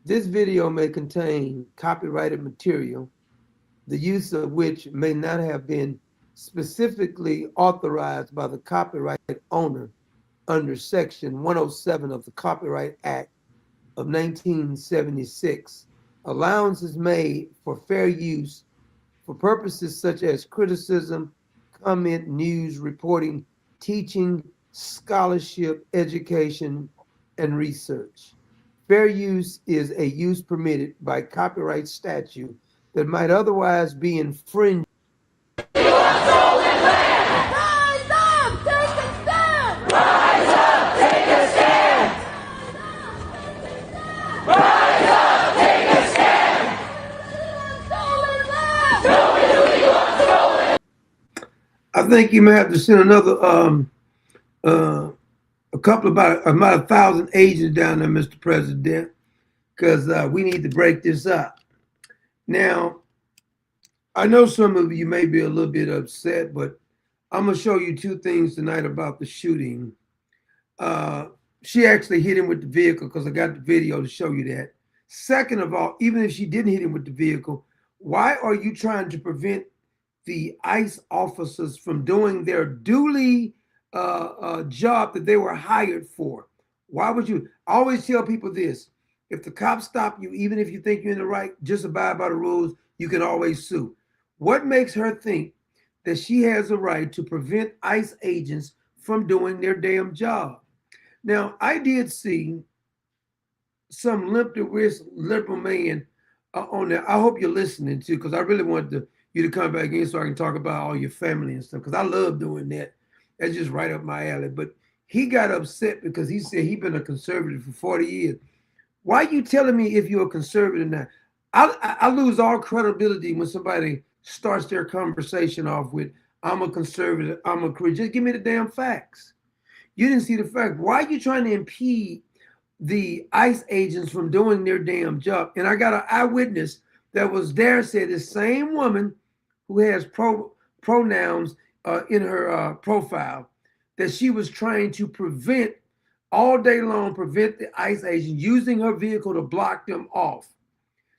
This video may contain copyrighted material, the use of which may not have been specifically authorized by the copyright owner under Section 107 of the Copyright Act of 1976. Allowance is made for fair use for purposes such as criticism, comment, news, reporting, teaching, scholarship, education, and research. Fair use is a use permitted by copyright statute that might otherwise be infringed. Rise up, take a stand! Rise up, take a stand! Rise up, take a stand! Stolen land! Show me who you want stolen! I think you may have to send another a couple about 1,000 agents down there, Mr. President, because we need to break this up. Now, I know some of you may be a little bit upset, but I'm gonna show you two things tonight about the shooting. She actually hit him with the vehicle because I got the video to show you that. Second of all, even if she didn't hit him with the vehicle, why are you trying to prevent the ICE officers from doing their duly job that they were hired for? Why would you? I always tell people this: if the cops stop you, even if you think you're in the right, just abide by the rules. You can always sue. What makes her think that she has a right to prevent ICE agents from doing their damn job? Now, I did see some limp-the-wrist liberal man on there. I hope you're listening too, because I really wanted you to come back in so I can talk about all your family and stuff, because I love doing that. That's just right up my alley. But he got upset because he said he's been a conservative for 40 years. Why are you telling me if you're a conservative now? I lose all credibility when somebody starts their conversation off with, I'm a conservative, I'm a Christian. Just give me the damn facts. You didn't see the fact. Why are you trying to impede the ICE agents from doing their damn job? And I got an eyewitness that was there, said the same woman who has pronouns in her profile, that she was trying to prevent all day long, prevent the ICE agents using her vehicle to block them off.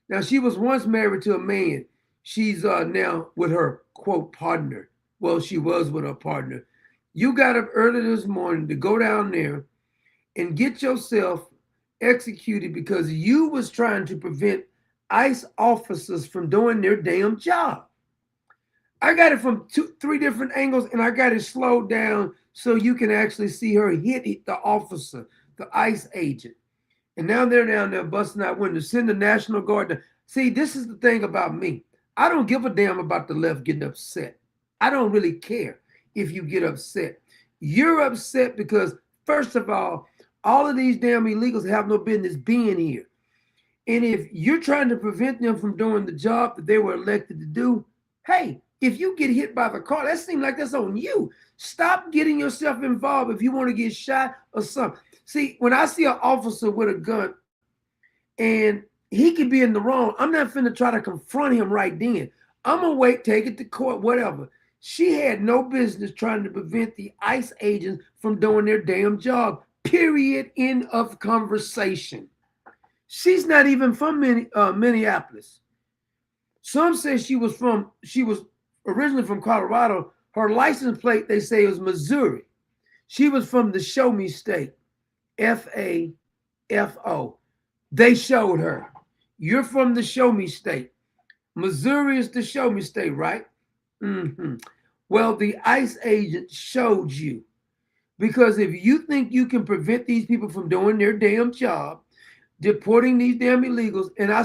Now, she was once married to a man. She's now with her, quote, partner. Well, she was with her partner. You got up early this morning to go down there and get yourself executed because you was trying to prevent ICE officers from doing their damn job. I got it from three different angles, and I got it slowed down so you can actually see her hit the officer, the ICE agent. And now they're down there busting out windows, send the National Guard to. See, this is the thing about me. I don't give a damn about the left getting upset. I don't really care if you get upset. You're upset because, first of all of these damn illegals have no business being here. And if you're trying to prevent them from doing the job that they were elected to do, hey, if you get hit by the car, that seems like that's on you. Stop getting yourself involved if you want to get shot or something. See, when I see an officer with a gun and he could be in the wrong, I'm not finna try to confront him right then. I'm gonna wait, take it to court, whatever. She had no business trying to prevent the ICE agents from doing their damn job. Period. End of conversation. She's not even from Minneapolis. Some say she was originally from Colorado. Her license plate, they say, was Missouri. She was from the Show Me State, FAFO. They showed her. You're from the Show Me State. Missouri is the Show Me State, right? Well, the ICE agent showed you. Because if you think you can prevent these people from doing their damn job, deporting these damn illegals, and I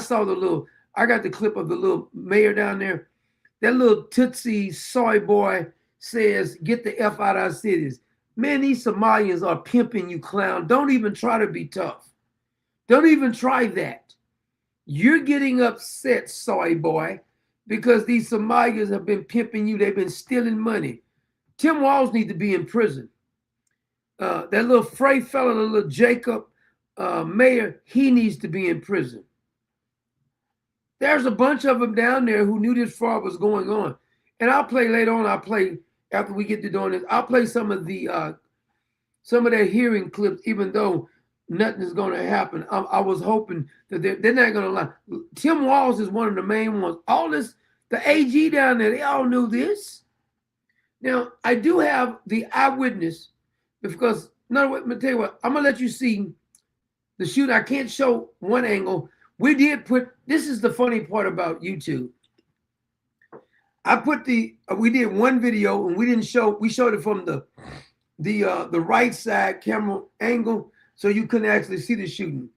got the clip of the little mayor down there. That little Tootsie soy boy says, get the F out of our cities. Man, these Somalians are pimping you, clown. Don't even try to be tough. Don't even try that. You're getting upset, soy boy, because these Somalians have been pimping you. They've been stealing money. Tim Walz needs to be in prison. That little Frey fella, the little Jacob mayor, he needs to be in prison. There's a bunch of them down there who knew this fraud was going on. And I'll play later on. After we get to doing this, I'll play some of their hearing clips, even though nothing is going to happen. I was hoping that they're not going to lie. Tim Walz is one of the main ones. All this, the AG down there, they all knew this. Now, I do have the eyewitness because, no, let me tell you what, I'm going to let you see the shooting. I can't show one angle. We did put, this is the funny part about YouTube. I put we did one video and we showed it from the right side camera angle, so you couldn't actually see the shooting.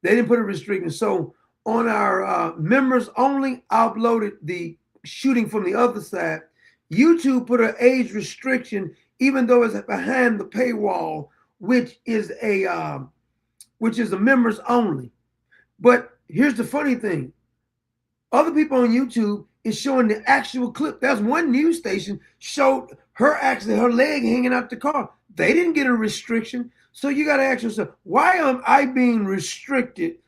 They didn't put a restriction. So on our members only, I uploaded the shooting from the other side. YouTube put an age restriction, even though it's behind the paywall, which is a members only. But here's the funny thing. Other people on YouTube is showing the actual clip. That's one news station showed her leg hanging out the car. They didn't get a restriction. So you got to ask yourself, why am I being restricted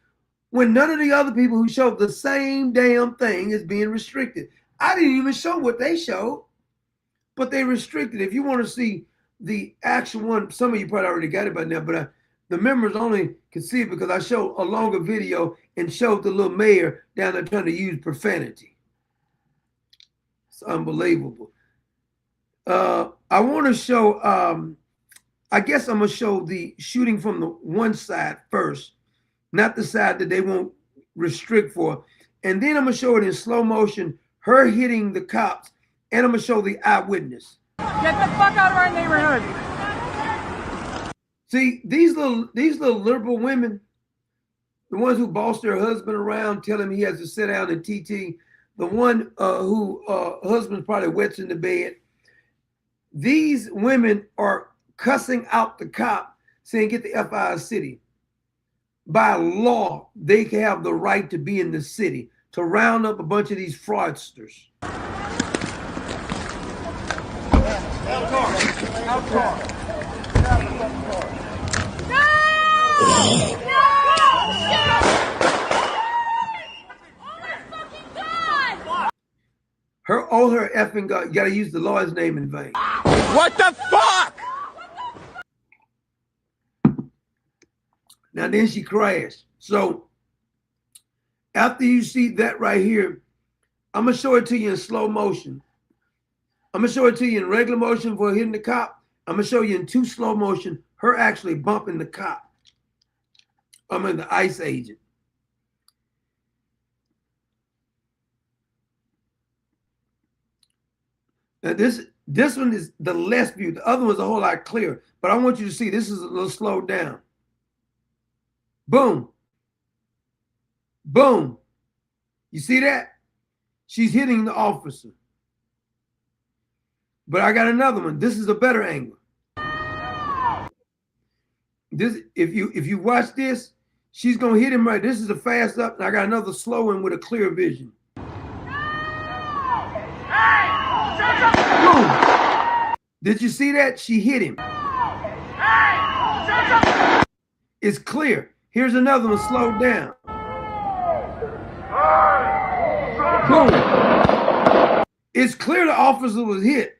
when none of the other people who showed the same damn thing is being restricted? I didn't even show what they showed, but they restricted. If you want to see the actual one, some of you probably already got it by now, but the members only can see it because I showed a longer video and showed the little mayor down there trying to use profanity. It's unbelievable. I want to show, I guess I'm going to show the shooting from the one side first, not the side that they won't restrict for. And then I'm going to show it in slow motion, her hitting the cops, and I'm going to show the eyewitness. Get the fuck out of our neighborhood. See, these little liberal women, the ones who boss their husband around, tell him he has to sit down in TT, the one who husband's probably wets in the bed. These women are cussing out the cop, saying, get the F out of the city. By law, they can have the right to be in the city, to round up a bunch of these fraudsters. Her effing God, you gotta use the Lord's name in vain. What the fuck? Now then she crashed. So after you see that right here, I'm gonna show it to you in slow motion. I'm gonna show it to you in regular motion for hitting the cop. I'm gonna show you in 2 slow motion, her actually bumping the cop. I'm in the ICE agent. Now this one is the less view. The other one's a whole lot clearer. But I want you to see this is a little slowed down. Boom. Boom. You see that? She's hitting the officer. But I got another one. This is a better angle. This, if you watch this, she's gonna hit him right. This is a fast up, and I got another slow one with a clear vision. Boom. Did you see that? She hit him. It's clear. Here's another one slowed down. Boom. It's clear the officer was hit.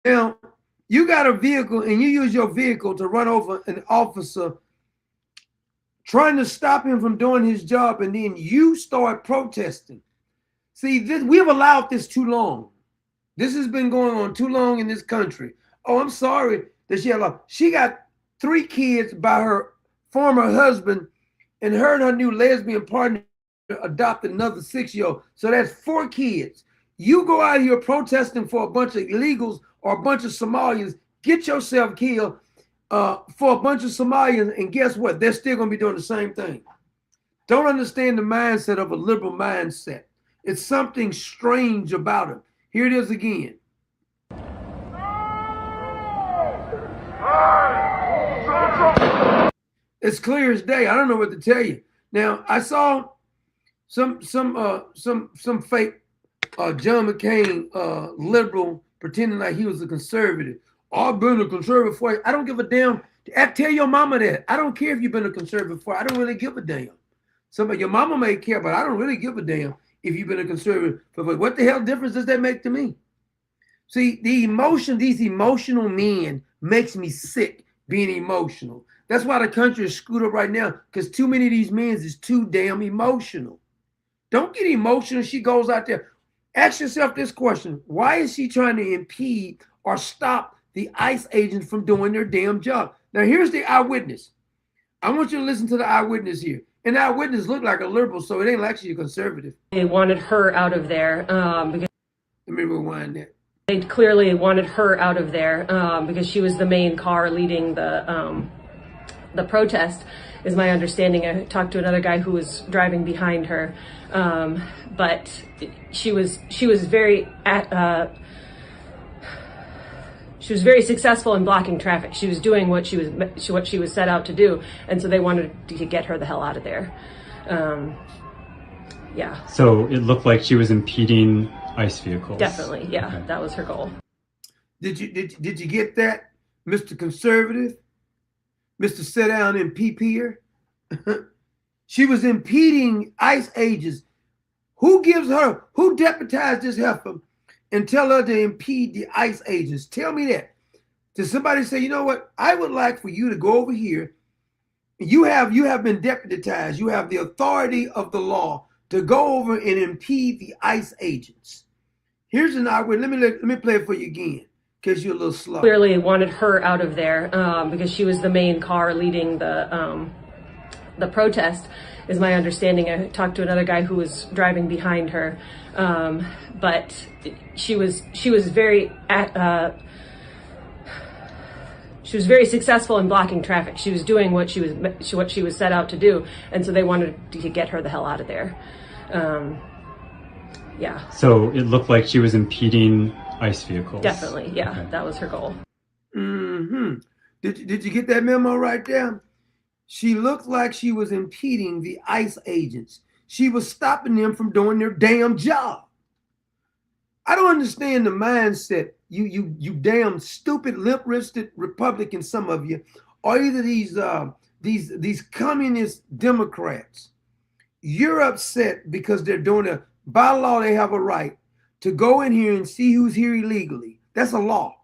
Now, you got a vehicle and you use your vehicle to run over an officer trying to stop him from doing his job, and then you start protesting. See, we've allowed this too long. This has been going on too long in this country. Oh, I'm sorry that she got 3 kids by her former husband, and her and her new lesbian partner adopted another 6-year-old. So that's 4 kids. You go out here protesting for a bunch of illegals or a bunch of Somalians, get yourself killed for a bunch of Somalians, and guess what? They're still going to be doing the same thing. Don't understand the mindset of a liberal mindset. It's something strange about it. Here it is again. It's clear as day. I don't know what to tell you. Now, I saw some fake John McCain liberal pretending like he was a conservative. I've been a conservative for you. I don't give a damn. Tell your mama that. I don't care if you've been a conservative for. I don't really give a damn. Your mama may care, but I don't really give a damn if you've been a conservative for. What the hell difference does that make to me? See, these emotional men makes me sick being emotional. That's why the country is screwed up right now, because too many of these men is too damn emotional. Don't get emotional. She goes out there. Ask yourself this question. Why is she trying to impede or stop the ICE agents from doing their damn job? Now, here's the eyewitness. I want you to listen to the eyewitness here. And the eyewitness looked like a liberal, so it ain't actually a conservative. They wanted her out of there because Let me rewind that. they clearly wanted her out of there because she was the main car leading the protest, is my understanding. I talked to another guy who was driving behind her, but she was very successful in blocking traffic. She was doing what she was set out to do, and so they wanted to get her the hell out of there. Yeah. So it looked like she was impeding ICE vehicles. Definitely, yeah. Okay. That was her goal. Did you get that, Mr. Conservative? Mr. Sit Down and Peep Here? She was impeding ICE agents. Who deputized this heifer and tell her to impede the ICE agents? Tell me that. Did somebody say, you know what? I would like for you to go over here. You have been deputized. You have the authority of the law to go over and impede the ICE agents. Here's an eyewitness. Let me play it for you again, because you're a little slow. Clearly wanted her out of there because she was the main car leading the protest, is my understanding. I talked to another guy who was driving behind her, but she was very successful in blocking traffic. She was doing what she was set out to do, and so they wanted to get her the hell out of there. Yeah. So it looked like she was impeding ICE vehicles. Definitely, yeah. Okay. That was her goal. Mm-hmm. Did you get that memo right there? She looked like she was impeding the ICE agents. She was stopping them from doing their damn job. I don't understand the mindset. You damn stupid, limp-wristed Republicans, some of you, or either these communist Democrats. You're upset because they're doing by law, they have a right to go in here and see who's here illegally. That's a law.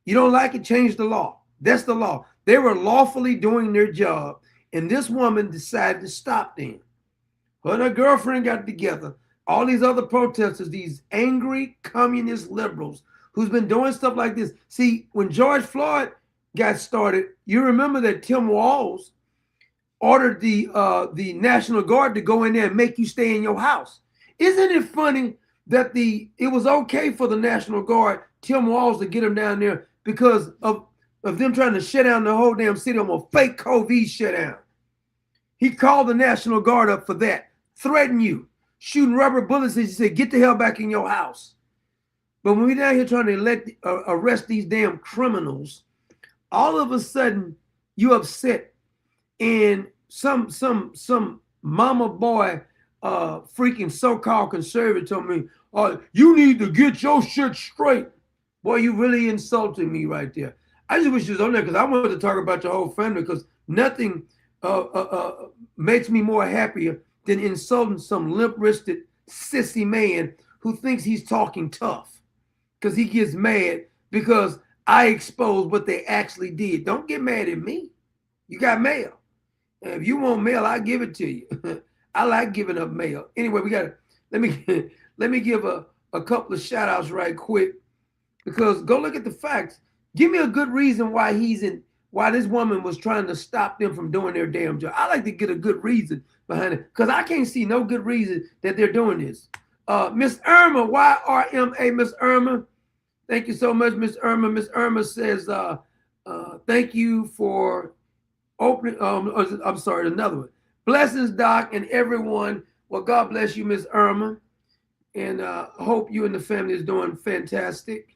You don't like it, change the law. That's the law. They were lawfully doing their job, and this woman decided to stop them. Her and her girlfriend got together. All these other protesters, these angry communist liberals who's been doing stuff like this. See, when George Floyd got started, you remember that Tim Walz ordered the National Guard to go in there and make you stay in your house. Isn't it funny that it was okay for the National Guard, Tim Walz, to get them down there because of them trying to shut down the whole damn city on a fake COVID shutdown? He called the National Guard up for that, threatened you, shooting rubber bullets, and he said, get the hell back in your house. But when we're down here trying to arrest these damn criminals, all of a sudden you upset, and some mama boy freaking so-called conservative told me, you need to get your shit straight. Boy, you really insulted me right there. I just wish you was on there because I wanted to talk about your whole family, because nothing makes me more happier than insulting some limp-wristed sissy man who thinks he's talking tough because he gets mad because I exposed what they actually did. Don't get mad at me. You got mail. And if you want mail, I'll give it to you. I like giving up mail. Anyway, let me give a couple of shout outs right quick, because go look at the facts. Give me a good reason why this woman was trying to stop them from doing their damn job. I like to get a good reason behind it, because I can't see no good reason that they're doing this. Miss Irma, YRMA, Miss Irma. Thank you so much, Miss Irma. Miss Irma says, thank you for opening, I'm sorry, another one. Blessings, Doc, and everyone. Well, God bless you, Miss Irma. And hope you and the family is doing fantastic.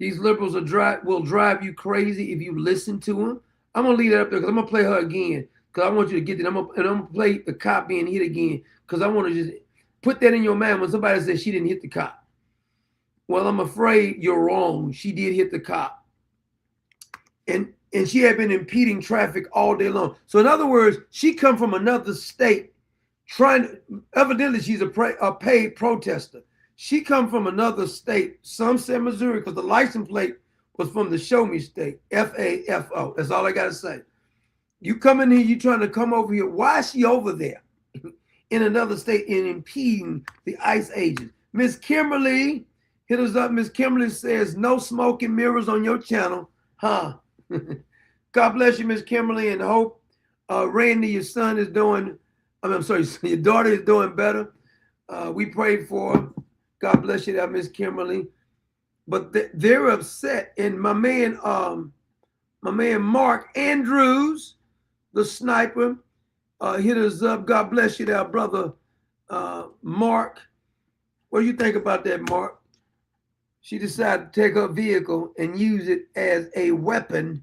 These liberals will drive you crazy if you listen to them. I'm going to leave that up there because I'm going to play her again, because I want you to get it. I'm going to play the cop being hit again, because I want to just put that in your mind when somebody says she didn't hit the cop. Well, I'm afraid you're wrong. She did hit the cop. And she had been impeding traffic all day long. So in other words, she come from another state evidently she's a paid protester. She come from another state. Some said Missouri because the license plate was from the Show Me State, FAFO. That's all I got to say. You come in here, you trying to come over here. Why is she over there in another state and impeding the ICE agents? Miss Kimberly, hit us up. Miss Kimberly says, no smoking mirrors on your channel. Huh? God bless you, Miss Kimberly, and hope Randy, your son is doing, I'm sorry, your daughter is doing better. We prayed for her. God bless you there, Miss Kimberly. But they're upset. And my man Mark Andrews, the sniper, hit us up. God bless you there, brother Mark. What do you think about that, Mark? She decided to take her vehicle and use it as a weapon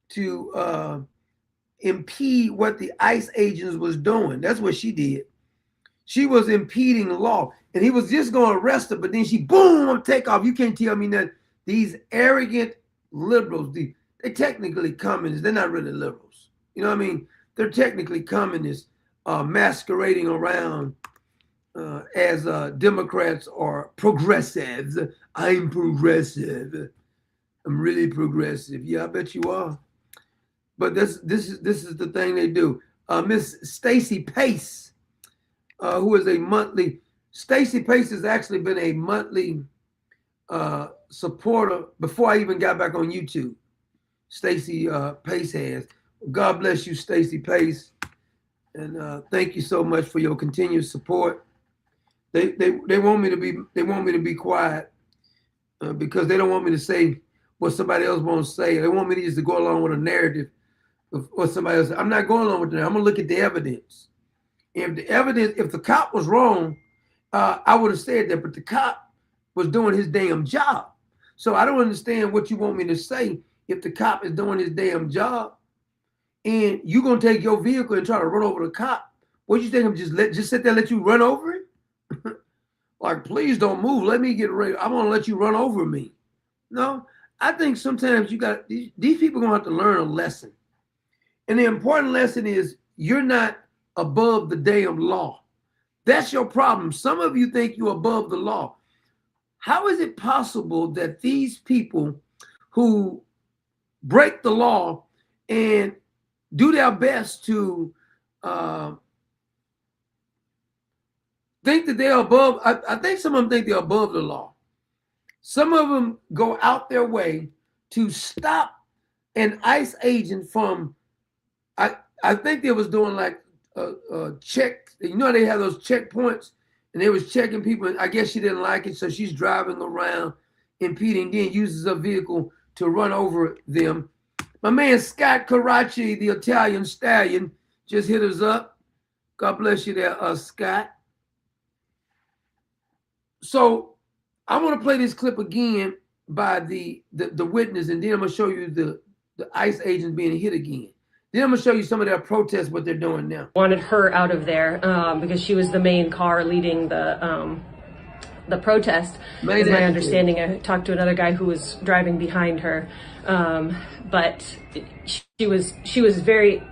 to impede what the ICE agents was doing. That's what she did. She was impeding law, and he was just going to arrest her, but then she, boom, take off. You can't tell me that these arrogant liberals, they technically communists. They're not really liberals. You know what I mean? They're technically communists masquerading around as Democrats or progressives. I'm progressive. I'm really progressive. Yeah, I bet you are. But this is the thing they do. Miss Stacy Pace, who is a monthly, Stacy Pace has actually been a monthly supporter before I even got back on YouTube. Stacy Pace has. God bless you, Stacy Pace, and thank you so much for your continued support. They want me to be quiet because they don't want me to say what somebody else won't say. They want me to just to go along with a narrative of what somebody else. I'm not going along with that. I'm gonna look at the evidence. If the cop was wrong, I would have said that, but the cop was doing his damn job. So I don't understand what you want me to say if the cop is doing his damn job and you're going to take your vehicle and try to run over the cop. What you think, I'm just sit there and let you run over it? Like, please don't move. Let me get ready. I'm going to let you run over me. No, I think sometimes you got, these people are going to have to learn a lesson. And the important lesson is you're not above the damn law. That's your problem. Some of you think you're above the law. How is it possible that these people who break the law and do their best to think that they're above, I think some of them think they're above the law. Some of them go out their way to stop an ICE agent from, I think they was doing like check, you know, they have those checkpoints and they was checking people. And I guess she didn't like it. So she's driving around impeding, then uses a vehicle to run over them. My man, Scott Karachi, the Italian stallion, just hit us up. God bless you there, Scott. So I want to play this clip again by the witness, and then I'm going to show you the ICE agents being hit again. Then I'm going to show you some of their protests, what they're doing now. Wanted her out of there because she was the main car leading the protest. Is my understanding. I talked to another guy who was driving behind her, but she was very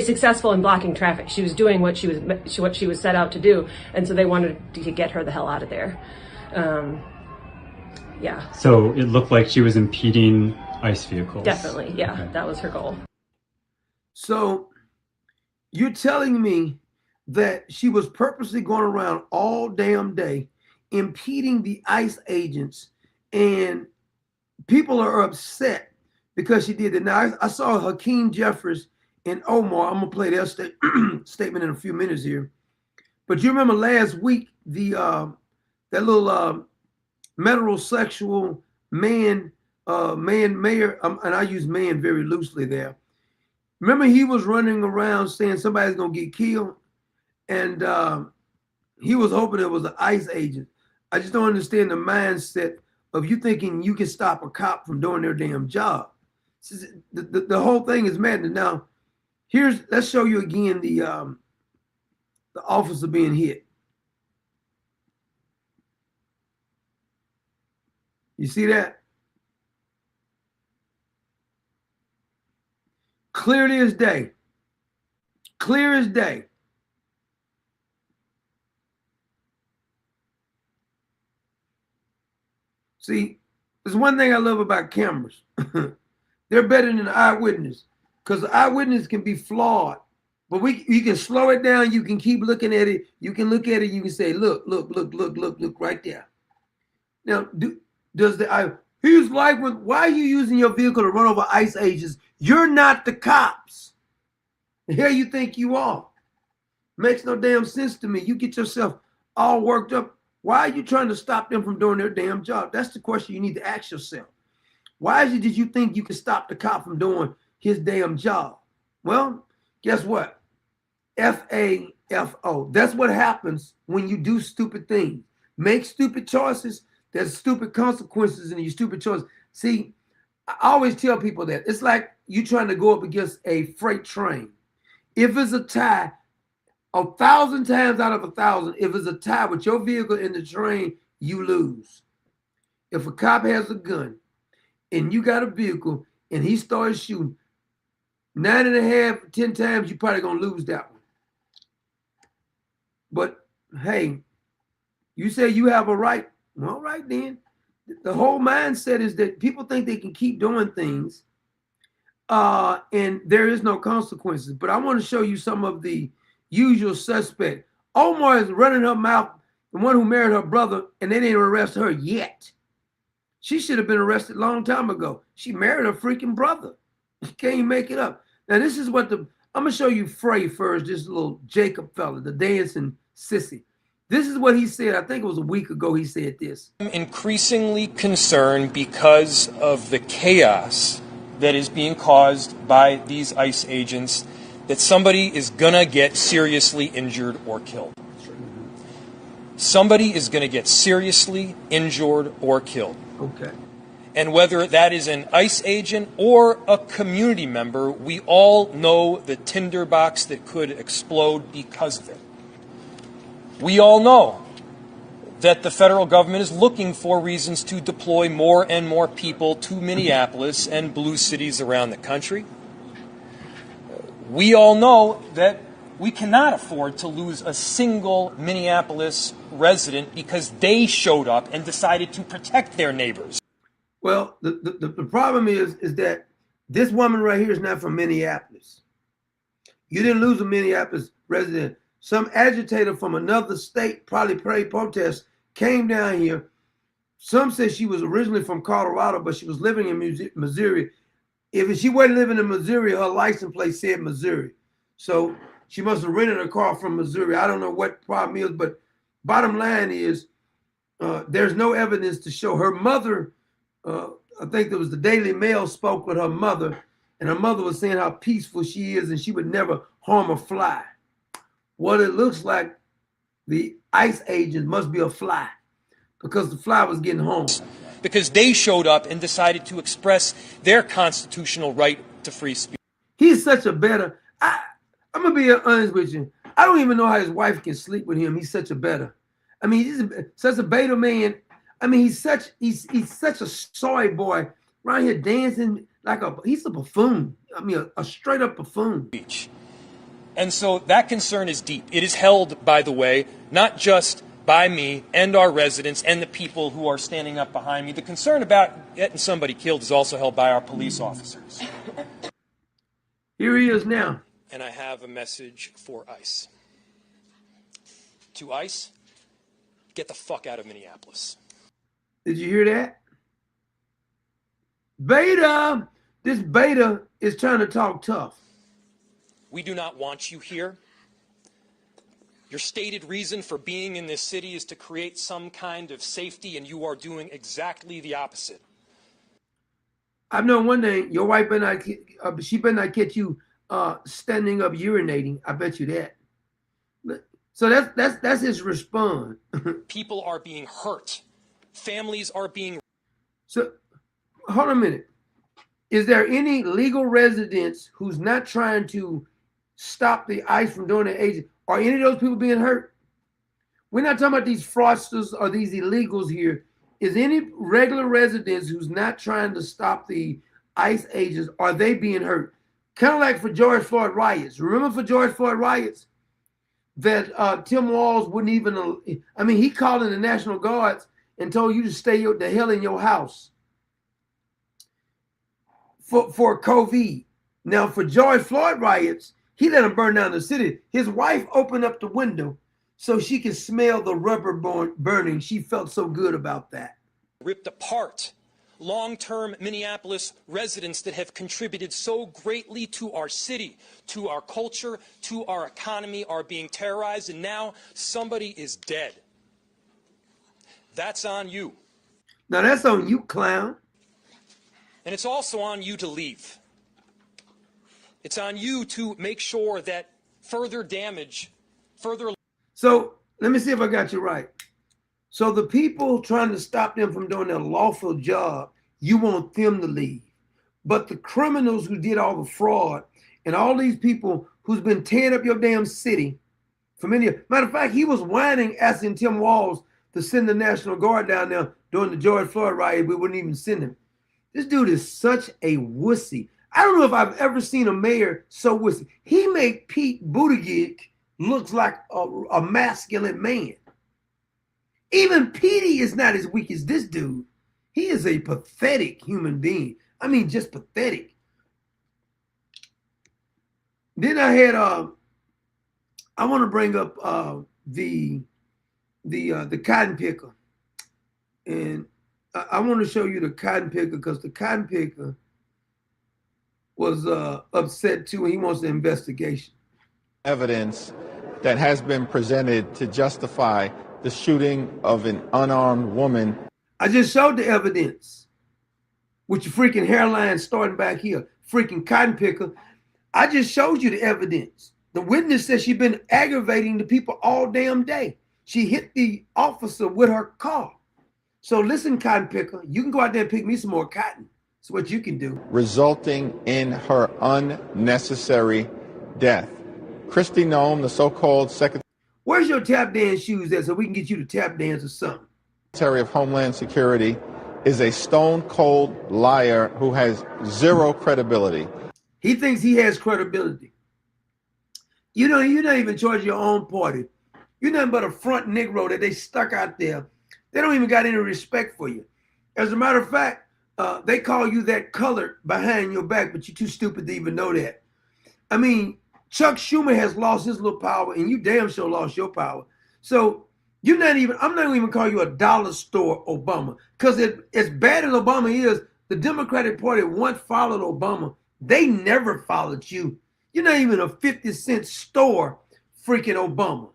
successful in blocking traffic. She was doing what she was set out to do, and so they wanted to get her the hell out of there. Yeah. So it looked like she was impeding ICE vehicles. Definitely, yeah. Okay. That was her goal. So you're telling me that she was purposely going around all damn day impeding the ICE agents, and people are upset because she did it. Now, I saw Hakeem Jeffries and Omar. I'm going to play their statement in a few minutes here. But you remember last week, that little metrosexual man mayor, and I use man very loosely there. Remember, he was running around saying somebody's going to get killed, and he was hoping it was an ICE agent. I just don't understand the mindset of you thinking you can stop a cop from doing their damn job. The whole thing is madness. Now, let's show you again the officer being hit. You see that? Clear as day. Clear as day. See, there's one thing I love about cameras. They're better than an eyewitness because the eyewitness can be flawed. But you can slow it down. You can keep looking at it. You can look at it. You can say, look right there. Now, he's like, why are you using your vehicle to run over ICE agents? You're not the cops. The hell you think you are? Makes no damn sense to me. You get yourself all worked up. Why are you trying to stop them from doing their damn job? That's the question you need to ask yourself. Why did you think you could stop the cop from doing his damn job? Well, guess what? FAFO. That's what happens when you do stupid things. Make stupid choices. There's stupid consequences in your stupid choices. See, I always tell people that. It's like you trying to go up against a freight train. If it's a tie, 1,000 times out of 1,000, if it's a tie with your vehicle in the train, you lose. If a cop has a gun and you got a vehicle and he starts shooting, 9.5, 10 times, you're probably going to lose that one. But, hey, you say you have a right. All right, then. The whole mindset is that people think they can keep doing things and there is no consequences. But I want to show you some of the usual suspect. Omar is running her mouth, the one who married her brother, and they didn't arrest her yet. She should have been arrested a long time ago. She married her freaking brother. She can't even make it up. Now, this is what I'm going to show you Frey first, this little Jacob fella, the dancing sissy. This is what he said. I think it was a week ago he said this. I'm increasingly concerned because of the chaos that is being caused by these ICE agents that somebody is going to get seriously injured or killed. Somebody is going to get seriously injured or killed. Okay. And whether that is an ICE agent or a community member, we all know the tinderbox that could explode because of it. We all know that the federal government is looking for reasons to deploy more and more people to Minneapolis and blue cities around the country. We all know that we cannot afford to lose a single Minneapolis resident because they showed up and decided to protect their neighbors. Well, the problem is that this woman right here is not from Minneapolis. You didn't lose a Minneapolis resident. Some agitator from another state, probably protest, came down here. Some say she was originally from Colorado, but she was living in Missouri. If she wasn't living in Missouri, her license plate said Missouri. So she must have rented a car from Missouri. I don't know what the problem is, but bottom line is there's no evidence to show. Her mother, I think there was the Daily Mail spoke with her mother, and her mother was saying how peaceful she is and she would never harm a fly. What it looks like, the ICE agent must be a fly because the fly was getting home. Because they showed up and decided to express their constitutional right to free speech. He's such a better, I'm going to be honest with you. I don't even know how his wife can sleep with him. He's such a better. I mean, he's such a beta man. I mean, he's such a soy boy around here dancing like he's a buffoon. I mean, a straight up buffoon. And so that concern is deep. It is held, by the way, not just by me and our residents and the people who are standing up behind me. The concern about getting somebody killed is also held by our police officers. Here he is now. And I have a message for ICE. To ICE, get the fuck out of Minneapolis. Did you hear that? Beta! This beta is trying to talk tough. We do not want you here. Your stated reason for being in this city is to create some kind of safety, and you are doing exactly the opposite. I've known one thing, your wife better not, she better not catch you standing up urinating. I bet you that. So that's his response. People are being hurt. Families are being... So, hold on a minute. Is there any legal residents who's not trying to stop the ICE from doing their agent? Are any of those people being hurt? We're not talking about these fraudsters or these illegals here. Is any regular residents who's not trying to stop the ICE agents, are they being hurt? Kind of like for George Floyd riots. Remember for George Floyd riots that Tim Walz wouldn't even, I mean, he called in the National Guards and told you to stay the hell in your house for COVID. Now, for George Floyd riots, he let them burn down the city. His wife opened up the window so she could smell the rubber burning. She felt so good about that. Ripped apart long-term Minneapolis residents that have contributed so greatly to our city, to our culture, to our economy, are being terrorized, and now somebody is dead. That's on you. Now that's on you, clown. And it's also on you to leave. It's on you to make sure that further damage, So let me see if I got you right. So the people trying to stop them from doing their lawful job, you want them to leave. But the criminals who did all the fraud and all these people who's been tearing up your damn city for many years. Matter of fact, he was whining, asking Tim Walz to send the National Guard down there during the George Floyd riot. We wouldn't even send him. This dude is such a wussy. I don't know if I've ever seen a mayor so wussy. He made Pete Buttigieg looks like a masculine man. Even Petey is not as weak as this dude. He is a pathetic human being. I mean, just pathetic. Then I had I want to bring up the cotton picker, and I want to show you the cotton picker because the cotton picker was upset too, and he wants an investigation. Evidence that has been presented to justify the shooting of an unarmed woman. I just showed the evidence with your freaking hairline starting back here, freaking cotton picker. I just showed you the evidence. The witness says she's been aggravating the people all damn day. She hit the officer with her car. So listen, cotton picker, you can go out there and pick me some more cotton. That's what you can do. Resulting in her unnecessary death. Kristi Noem, the so-called Secretary Where's your tap dance shoes at so we can get you to tap dance or something? of Homeland Security, is a stone-cold liar who has zero credibility. He thinks he has credibility. You know, you're not even charging your own party. You're nothing but a front Negro that they stuck out there. They don't even got any respect for you. As a matter of fact, they call you that colored behind your back, but you're too stupid to even know that. I mean, Chuck Schumer has lost his little power, and you damn sure lost your power. So I'm not going to even call you a dollar store Obama, because as bad as Obama is, the Democratic Party once followed Obama. They never followed you. You're not even a 50-cent store freaking Obama.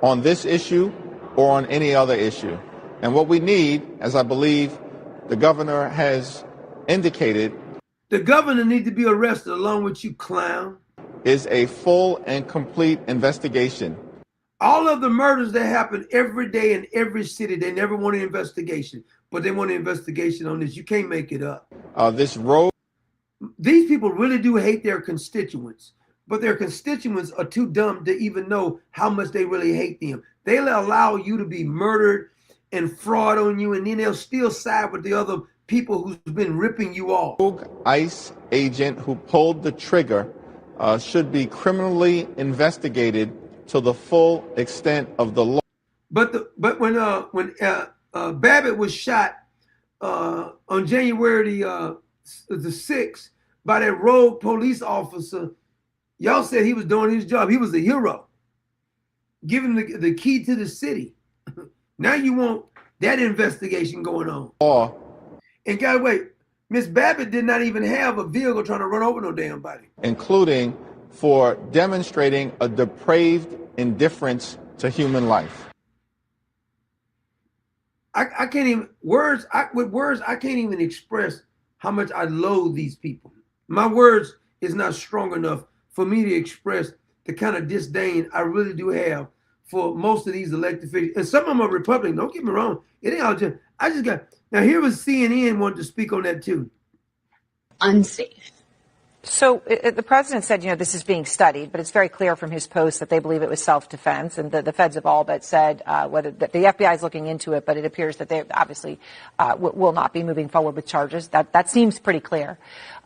On this issue or on any other issue. And what we need, as I believe the governor has indicated, the governor needs to be arrested along with you, clown. Is a full and complete investigation. All of the murders that happen every day in every city, they never want an investigation, but they want an investigation on this. You can't make it up. These people really do hate their constituents, but their constituents are too dumb to even know how much they really hate them. They'll allow you to be murdered and fraud on you, and then they'll still side with the other people who's been ripping you off. Rogue ICE agent who pulled the trigger should be criminally investigated to the full extent of the law. But when Babbitt was shot on January the 6th by that rogue police officer, y'all said he was doing his job. He was a hero. Give him the key to the city. Now you want that investigation going on. And guys, wait, Miss Babbitt did not even have a vehicle trying to run over no damn body. Including for demonstrating a depraved indifference to human life. I can't even, with words, I can't even express how much I loathe these people. My words is not strong enough for me to express the kind of disdain I really do have for most of these elected officials. And some of them are Republican, don't get me wrong. It ain't all just, now here was CNN wanted to speak on that too. Unsafe. So the president said, this is being studied, but it's very clear from his post that they believe it was self-defense, and the feds have all but said whether the FBI is looking into it, but it appears that they obviously will not be moving forward with charges. That seems pretty clear.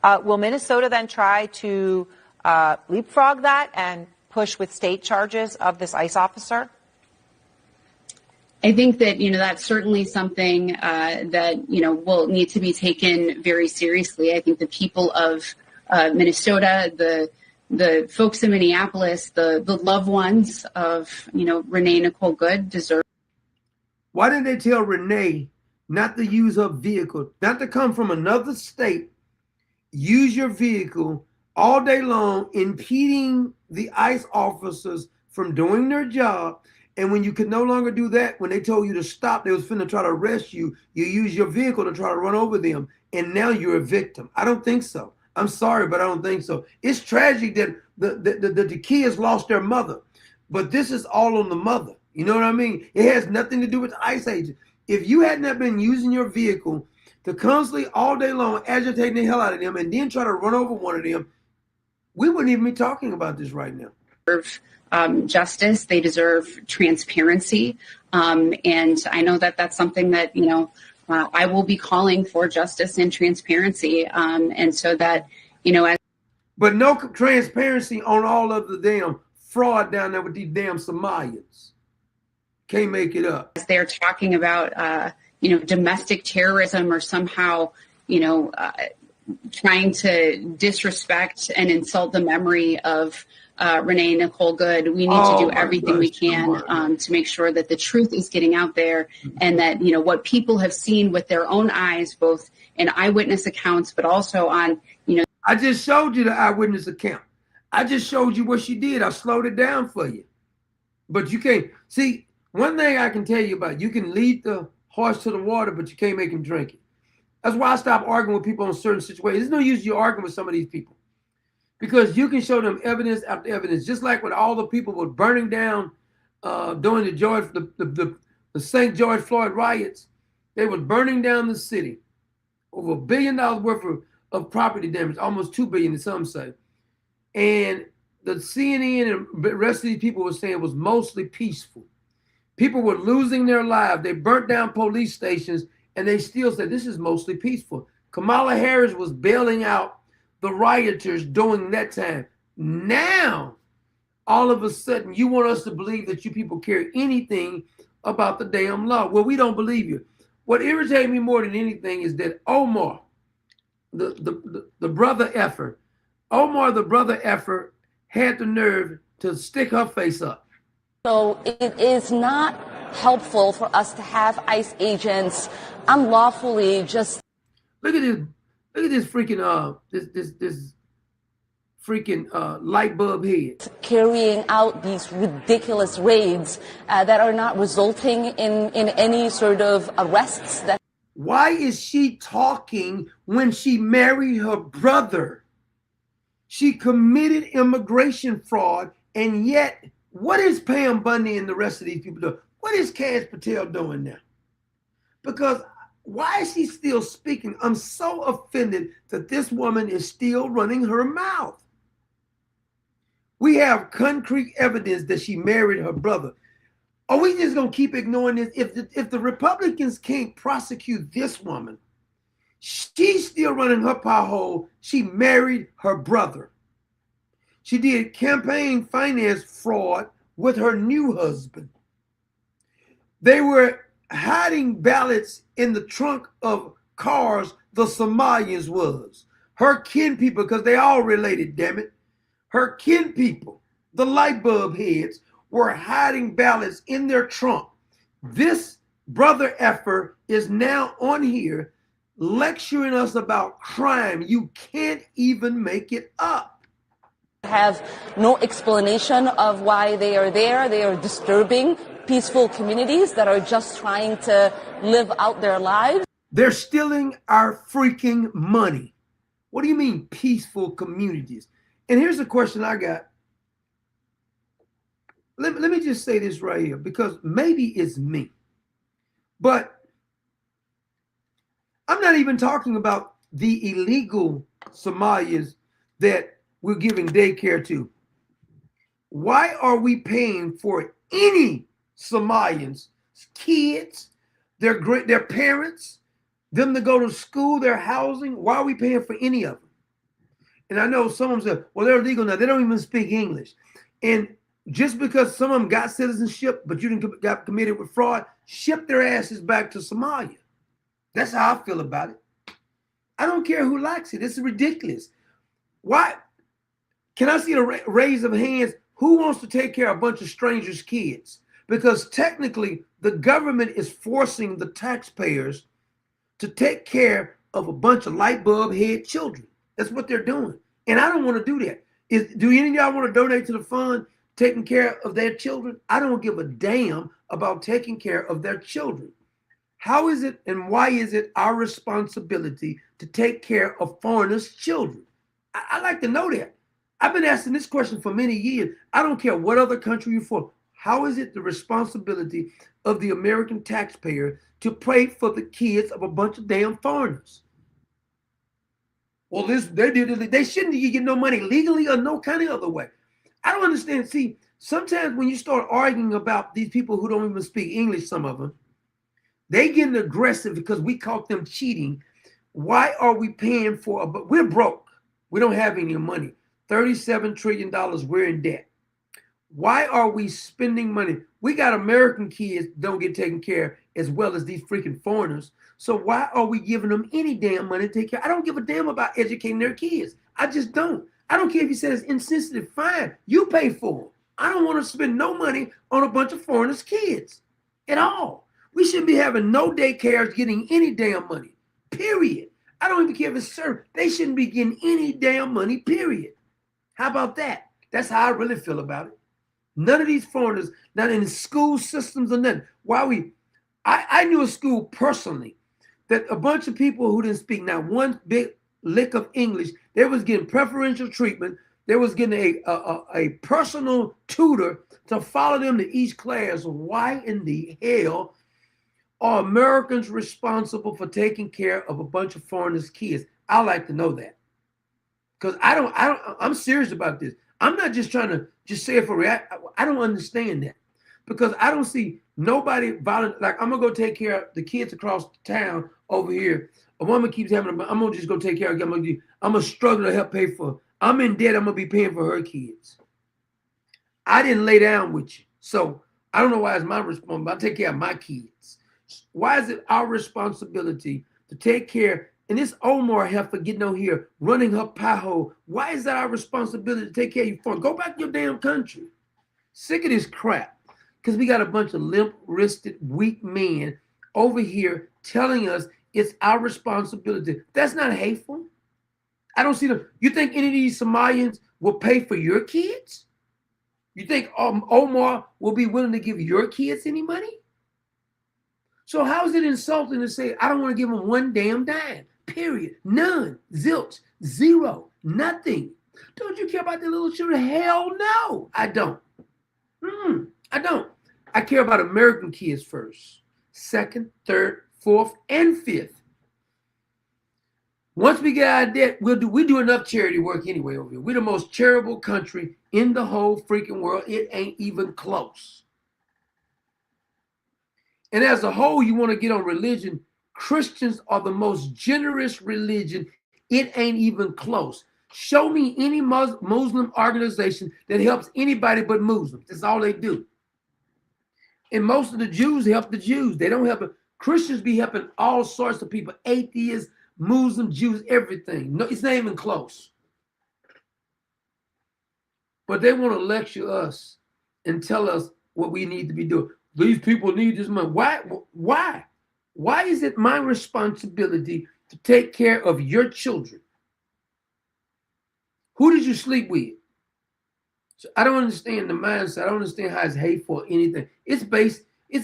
Will Minnesota then try to leapfrog that and push with state charges of this ICE officer? I think that, that's certainly something that, will need to be taken very seriously. I think the people of Minnesota, the folks in Minneapolis, the loved ones of, Renee Nicole Good deserve. Why didn't they tell Renee not to use her vehicle, not to come from another state, use your vehicle all day long, impeding the ICE officers from doing their job? And when you could no longer do that, when they told you to stop, they was finna try to arrest you, you use your vehicle to try to run over them, and now you're a victim. I don't think so. I'm sorry, but I don't think so. It's tragic that the kids lost their mother, but this is all on the mother. You know what I mean? It has nothing to do with the ICE agent. If you had not been using your vehicle to constantly all day long agitating the hell out of them and then try to run over one of them, we wouldn't even be talking about this right now. Justice. They deserve transparency. And I know that that's something that, I will be calling for justice and transparency. And so that, but no transparency on all of the damn fraud down there with these damn Somalians. Can't make it up. As they're talking about, domestic terrorism or somehow, trying to disrespect and insult the memory of Renee Nicole Good, we need to do everything we can to make sure that the truth is getting out there, and that, what people have seen with their own eyes, both in eyewitness accounts, but also on, I just showed you the eyewitness account. I just showed you what she did. I slowed it down for you. But you can't. See, one thing I can tell you about, you can lead the horse to the water, but you can't make him drink it. That's why I stopped arguing with people on certain situations. There's no use you arguing with some of these people, because you can show them evidence after evidence, just like when all the people were burning down during the St. George Floyd riots. They were burning down the city. Over $1 billion worth of property damage, almost $2 billion, some say. And the CNN and the rest of these people were saying it was mostly peaceful. People were losing their lives. They burnt down police stations, and they still said this is mostly peaceful. Kamala Harris was bailing out the rioters during that time. Now, all of a sudden, you want us to believe that you people care anything about the damn law. Well, we don't believe you. What irritated me more than anything is that Omar, the brother effer, had the nerve to stick her face up. So it is not helpful for us to have ICE agents unlawfully just look at this freaking this freaking light bulb head carrying out these ridiculous raids that are not resulting in any sort of arrests. Why is she talking when she married her brother? She committed immigration fraud, and yet what is Pam Bundy and the rest of these people doing? What is Cash Patel doing now? Because why is she still speaking? I'm so offended that this woman is still running her mouth. We have concrete evidence that she married her brother. Are we just going to keep ignoring this? If the Republicans can't prosecute this woman, she's still running her pothole. She married her brother. She did campaign finance fraud with her new husband. They were hiding ballots in the trunk of cars, the Somalians was. Her kin people, because they all related, damn it. Her kin people, the light bulb heads, were hiding ballots in their trunk. This brother effer is now on here lecturing us about crime. You can't even make it up. Have no explanation of why they are there. They are disturbing peaceful communities that are just trying to live out their lives. They're stealing our freaking money. What do you mean peaceful communities? And here's a question I got. Let me just say this right here, because maybe it's me, but I'm not even talking about the illegal Somalians that we're giving daycare to. Why are we paying for any Somalians, kids, their parents, them to go to school, their housing? Why are we paying for any of them? And I know some of them say, well, they're illegal now. They don't even speak English. And just because some of them got citizenship, but you didn't got committed with fraud, ship their asses back to Somalia. That's how I feel about it. I don't care who likes it. It's ridiculous. Why? Can I see a raise of hands? Who wants to take care of a bunch of strangers' kids? Because technically, the government is forcing the taxpayers to take care of a bunch of light bulb head children. That's what they're doing. And I don't want to do that. Do any of y'all want to donate to the fund taking care of their children? I don't give a damn about taking care of their children. How is it and why is it our responsibility to take care of foreigners' children? I like to know that. I've been asking this question for many years. I don't care what other country you're from. How is it the responsibility of the American taxpayer to pay for the kids of a bunch of damn foreigners? Well, they shouldn't get no money legally or no kind of other way. I don't understand. See, sometimes when you start arguing about these people who don't even speak English, some of them, they getting aggressive because we caught them cheating. Why are we paying for? But we're broke. We don't have any money. $37 trillion. We're in debt. Why are we spending money? We got American kids don't get taken care of as well as these freaking foreigners. So why are we giving them any damn money to take care? I don't give a damn about educating their kids. I just don't. I don't care if you said it's insensitive. Fine. You pay for them. I don't want to spend no money on a bunch of foreigners' kids at all. We shouldn't be having no daycares getting any damn money, period. I don't even care if it's served. They shouldn't be getting any damn money, period. How about that? That's how I really feel about it. None of these foreigners, not in the school systems or nothing. I knew a school personally that a bunch of people who didn't speak not one big lick of English, they was getting preferential treatment. They was getting a personal tutor to follow them to each class. Why in the hell are Americans responsible for taking care of a bunch of foreigners' kids? I like to know that. Because I'm serious about this. I'm not just trying to just say it for react. I don't understand that. Because I don't see nobody violent. Like, I'm going to go take care of the kids across town over here. A woman keeps having them. I'm going to just go take care of them. I'm going to struggle to help pay for. I'm in debt. I'm going to be paying for her kids. I didn't lay down with you. So I don't know why it's my responsibility. I take care of my kids. Why is it our responsibility to take care? And this Omar heifer getting on here, running her pie hole. Why is that our responsibility to take care of your phone? Go back to your damn country. Sick of this crap. Because we got a bunch of limp-wristed, weak men over here telling us it's our responsibility. That's not hateful. I don't see them. You think any of these Somalians will pay for your kids? You think Omar will be willing to give your kids any money? So how is it insulting to say, I don't want to give them one damn dime, period, none, zilch, zero, nothing. Don't you care about the little children? Hell no, I don't. I don't. I care about American kids first, second, third, fourth, and fifth. Once we get out of debt, we do enough charity work anyway over here. We're the most charitable country in the whole freaking world. It ain't even close. And as a whole, you want to get on religion, Christians are the most generous religion. It ain't even close. Show me any Muslim organization that helps anybody but Muslims. That's all they do. And most of the Jews help the Jews. They don't help. Christians be helping all sorts of people, atheists, Muslims, Jews, everything. No, it's not even close. But they want to lecture us and tell us what we need to be doing. These people need this money. Why? Why is it my responsibility to take care of your children? Who did you sleep with? So I don't understand the mindset. I don't understand how it's hateful or anything. It's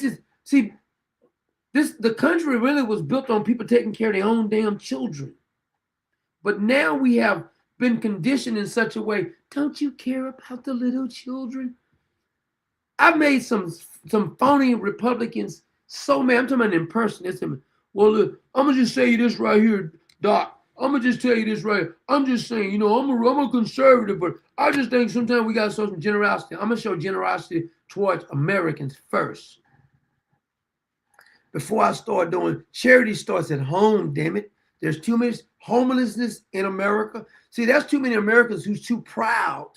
just, see, the country really was built on people taking care of their own damn children. But now we have been conditioned in such a way, don't you care about the little children? I've made some phony Republicans so mad. I'm talking about in person. It's him. Well, look, I'm going to just say this right here, Doc. I'm going to just tell you this right here. I'm just saying, I'm a conservative, but I just think sometimes we got to show some generosity. I'm going to show generosity towards Americans first. Before I start doing, charity starts at home, damn it. There's too much homelessness in America. See, that's too many Americans who's too proud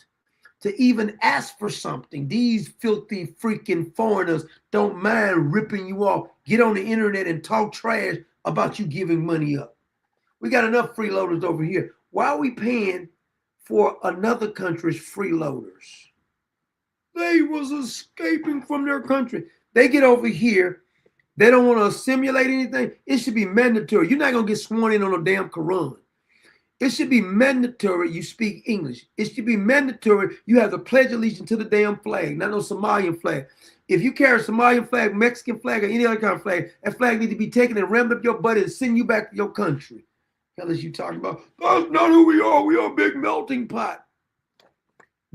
to even ask for something. These filthy freaking foreigners don't mind ripping you off. Get on the internet and talk trash about you giving money up. We got enough freeloaders over here. Why are we paying for another country's freeloaders? They was escaping from their country. They get over here. They don't want to assimilate anything. It should be mandatory. You're not going to get sworn in on a damn Quran. It should be mandatory you speak English. It should be mandatory you have to pledge allegiance to the damn flag, not no Somalian flag. If you carry a Somalian flag, Mexican flag, or any other kind of flag, that flag needs to be taken and rammed up your butt and send you back to your country. Hell is you talking about? That's not who we are. We are a big melting pot.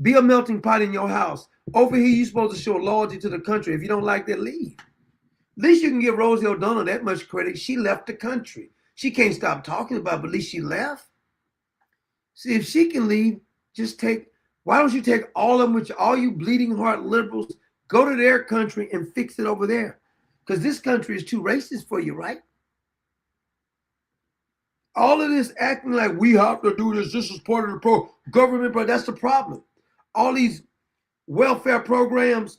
Be a melting pot in your house. Over here, you're supposed to show loyalty to the country. If you don't like that, leave. At least you can give Rosie O'Donnell that much credit. She left the country. She can't stop talking about it, but at least she left. See, if she can leave, just take, why don't you take all of them with you, all you bleeding heart liberals, go to their country and fix it over there? Because this country is too racist for you, right? All of this acting like we have to do this is part of the pro-government, but that's the problem. All these welfare programs,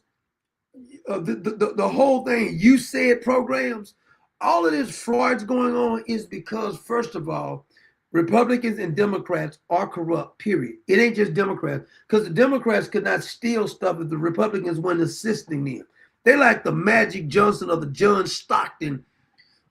the whole thing, you said programs, all of this fraud's going on is because, first of all, Republicans and Democrats are corrupt, period. It ain't just Democrats, because the Democrats could not steal stuff if the Republicans weren't assisting them. They like the Magic Johnson or the John Stockton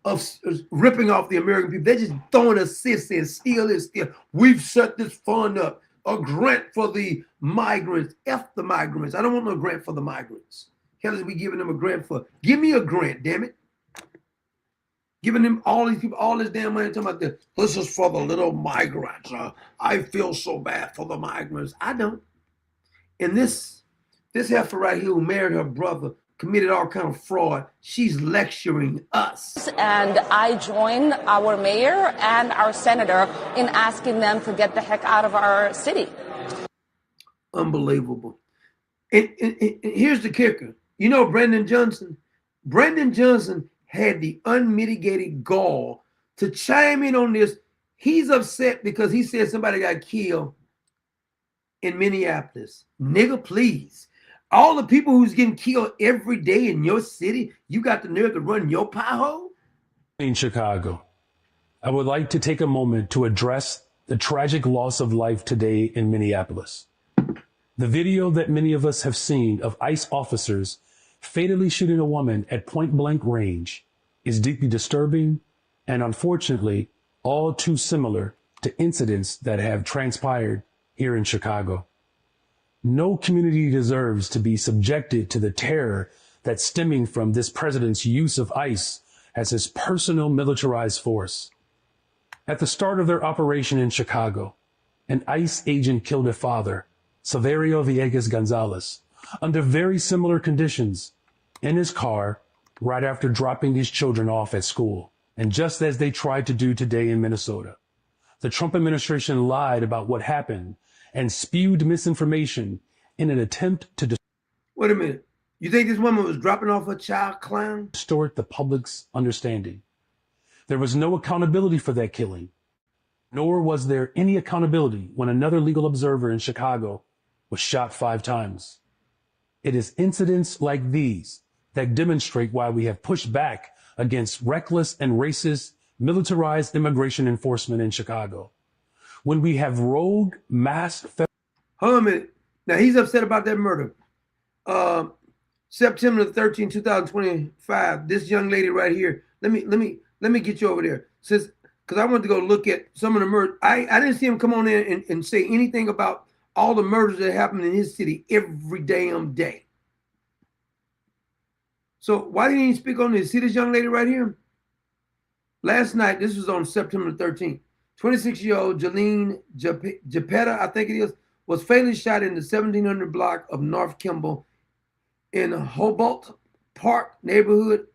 of ripping off the American people. They're just throwing assists in, steal this, steal. We've set this fund up, a grant for the migrants. F the migrants. I don't want no grant for the migrants. Hell is we giving them a grant for? Give me a grant, damn it. Giving them all these people all this damn money, talking about this is for the little migrants. I feel so bad for the migrants. I don't. And this heifer right here who married her brother, committed all kind of fraud, she's lecturing us. And I join our mayor and our senator in asking them to get the heck out of our city. Unbelievable. And here's the kicker. You know Brandon Johnson? Brandon Johnson had the unmitigated gall to chime in on this. He's upset because he said somebody got killed in Minneapolis. Nigga, please. All the people who's getting killed every day in your city, you got the nerve to run your pie hole? In Chicago, I would like to take a moment to address the tragic loss of life today in Minneapolis. The video that many of us have seen of ICE officers fatally shooting a woman at point-blank range is deeply disturbing and, unfortunately, all too similar to incidents that have transpired here in Chicago. No community deserves to be subjected to the terror that's stemming from this president's use of ICE as his personal militarized force. At the start of their operation in Chicago, an ICE agent killed a father, Saverio Villegas Gonzalez, under very similar conditions in his car right after dropping his children off at school. And just as they tried to do today in Minnesota, the Trump administration lied about what happened and spewed misinformation in an attempt to Wait a minute. You think this woman was dropping off her child, clown? distort the public's understanding. There was no accountability for that killing, nor was there any accountability when another legal observer in Chicago was shot 5 times. It is incidents like these that demonstrate why we have pushed back against reckless and racist militarized immigration enforcement in Chicago. When we have rogue mass... Hold on a minute. Now, he's upset about that murder. September 13, 2025, this young lady right here, let me get you over there. Says, because I wanted to go look at some of the murders. I didn't see him come on in and say anything about all the murders that happen in his city every damn day. So why didn't he speak on this? See this young lady right here? Last night, this was on September 13th. 26-year-old Jolene Japetta, I think it is, was fatally shot in the 1700 block of North Kimball in Hobart Park neighborhood.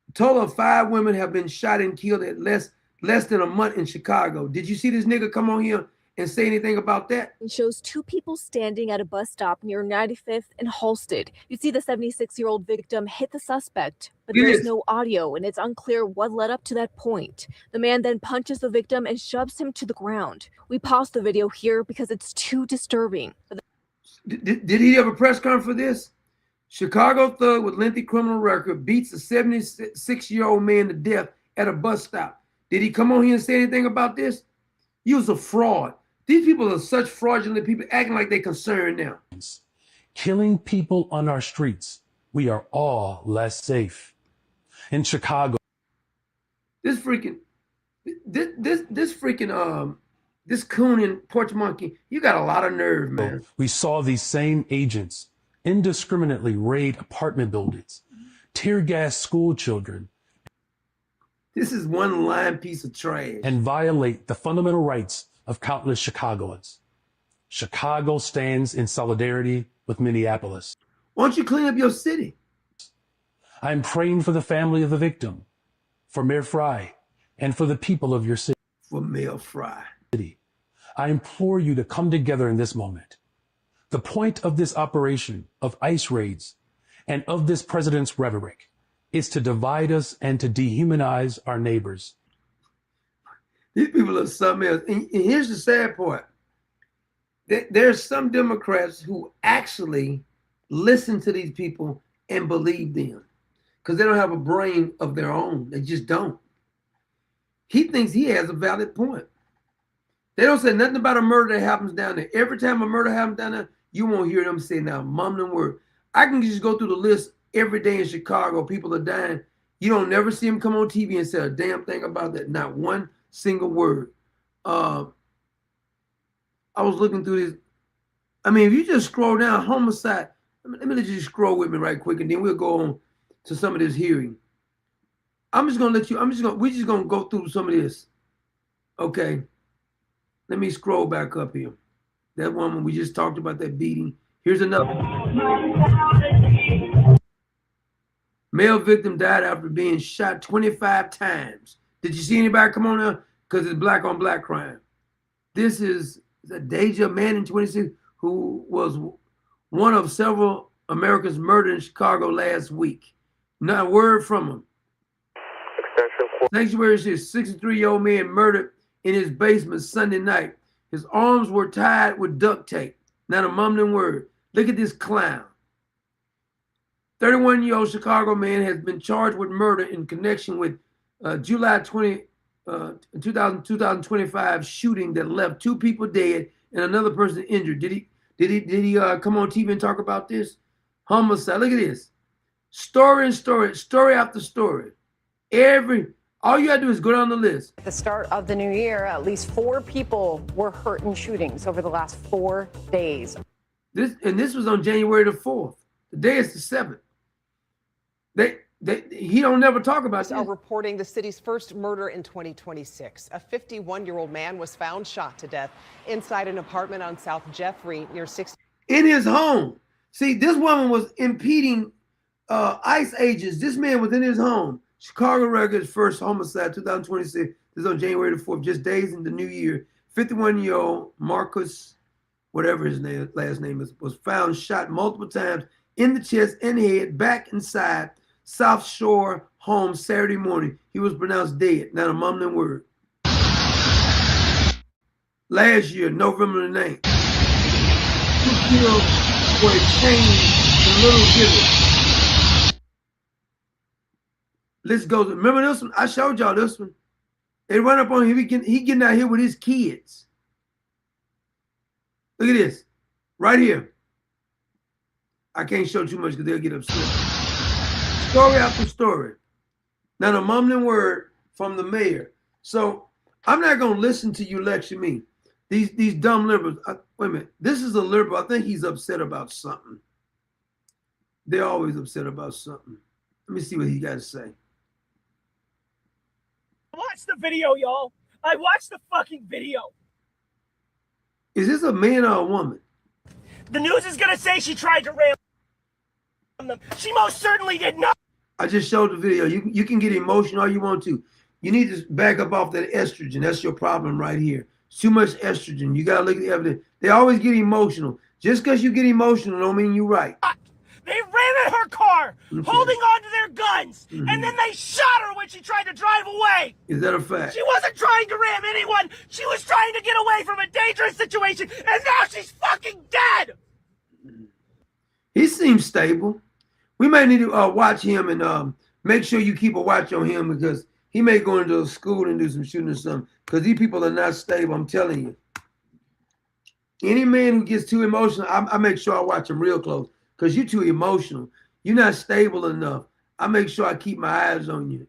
A total of 5 women have been shot and killed at less than a month in Chicago. Did you see this nigga come on here and say anything about that? It shows 2 people standing at a bus stop near 95th and Halsted. You see the 76-year-old victim hit the suspect, but there's no audio and it's unclear what led up to that point. The man then punches the victim and shoves him to the ground. We paused the video here because it's too disturbing. Did he have a press conference for this? Chicago thug with lengthy criminal record beats a 76-year-old man to death at a bus stop. Did he come on here and say anything about this? He was a fraud. These people are such fraudulent people acting like they're concerned now. Killing people on our streets. We are all less safe. In Chicago, this coon and porch monkey, you got a lot of nerve, man. we saw these same agents indiscriminately raid apartment buildings, tear gas school children. This is one lying piece of trash. And violate the fundamental rights of countless Chicagoans. Chicago stands in solidarity with Minneapolis. Why don't you clean up your city? I'm praying for the family of the victim, for Mayor Fry, and for the people of your city. For Mayor Fry. I implore you to come together in this moment. The point of this operation of ICE raids and of this president's rhetoric is to divide us and to dehumanize our neighbors. These people are something else. And here's the sad part. There's some Democrats who actually listen to these people and believe them because they don't have a brain of their own. They just don't. He thinks he has a valid point. They don't say nothing about a murder that happens down there. Every time a murder happens down there, you won't hear them say now, mumbling word. I can just go through the list every day in Chicago. People are dying. You don't never see them come on TV and say a damn thing about that. Not one single word. I was looking through this. I mean, if you just scroll down, homicide. Let me let you scroll with me right quick, and then we'll go on to some of this hearing. We're just gonna go through some of this. Okay. Let me scroll back up here. That woman, we just talked about that beating. Here's another. Male victim died after being shot 25 times. Did you see anybody come on there? Because it's black on black crime. This is a Deja man in 26 who was one of several Americans murdered in Chicago last week. Not a word from him. Sanctuary says 63-year-old man murdered in his basement Sunday night. His arms were tied with duct tape. Not a mumbling word. Look at this clown. 31-year-old Chicago man has been charged with murder in connection with July 2025 shooting that left 2 people dead and another person injured. Did he come on TV and talk about this? Homicide. Look at this. Story and story, story after story. All you gotta do is go down the list. At the start of the new year, at least 4 people were hurt in shootings over the last 4 days. This was on January the 4th. Today is the 7th. He don't never talk about this. Are reporting the city's first murder in 2026. A 51-year-old man was found shot to death inside an apartment on South Jeffrey near 6th. In his home. See, this woman was impeding ICE agents. This man was in his home. Chicago Records first homicide 2026. This is on January the 4th, just days in the new year. 51-year-old Marcus, whatever his last name is, was found shot multiple times in the chest and head, back inside South Shore home Saturday morning. He was pronounced dead. Not a mumbling word. Last year, November the 9th, 2 killed for a change in Little Gibbon. Let's go. Remember this one? I showed y'all this one. They run up on him. He getting out here with his kids. Look at this. Right here. I can't show too much because they'll get upset. Story after story. Not a mumbling word from the mayor. So I'm not going to listen to you lecture me. These dumb liberals. Wait a minute. This is a liberal. I think he's upset about something. They're always upset about something. Let me see what he got to say. Watch the video, y'all. I watched the fucking video. Is this a man or a woman? The news is going to say she tried to ram them. She most certainly did not. I just showed the video. You can get emotional all you want to. You need to back up off that estrogen. That's your problem right here. It's too much estrogen. You got to look at the evidence. They always get emotional. Just because you get emotional don't mean you're right. They ran at her car, holding on to their guns, and then they shot her when she tried to drive away. Is that a fact? She wasn't trying to ram anyone. She was trying to get away from a dangerous situation, and now she's fucking dead. He seems stable. We may need to watch him and make sure you keep a watch on him because he may go into a school and do some shooting or something because these people are not stable, I'm telling you. Any man who gets too emotional, I make sure I watch him real close because you're too emotional. You're not stable enough. I make sure I keep my eyes on you.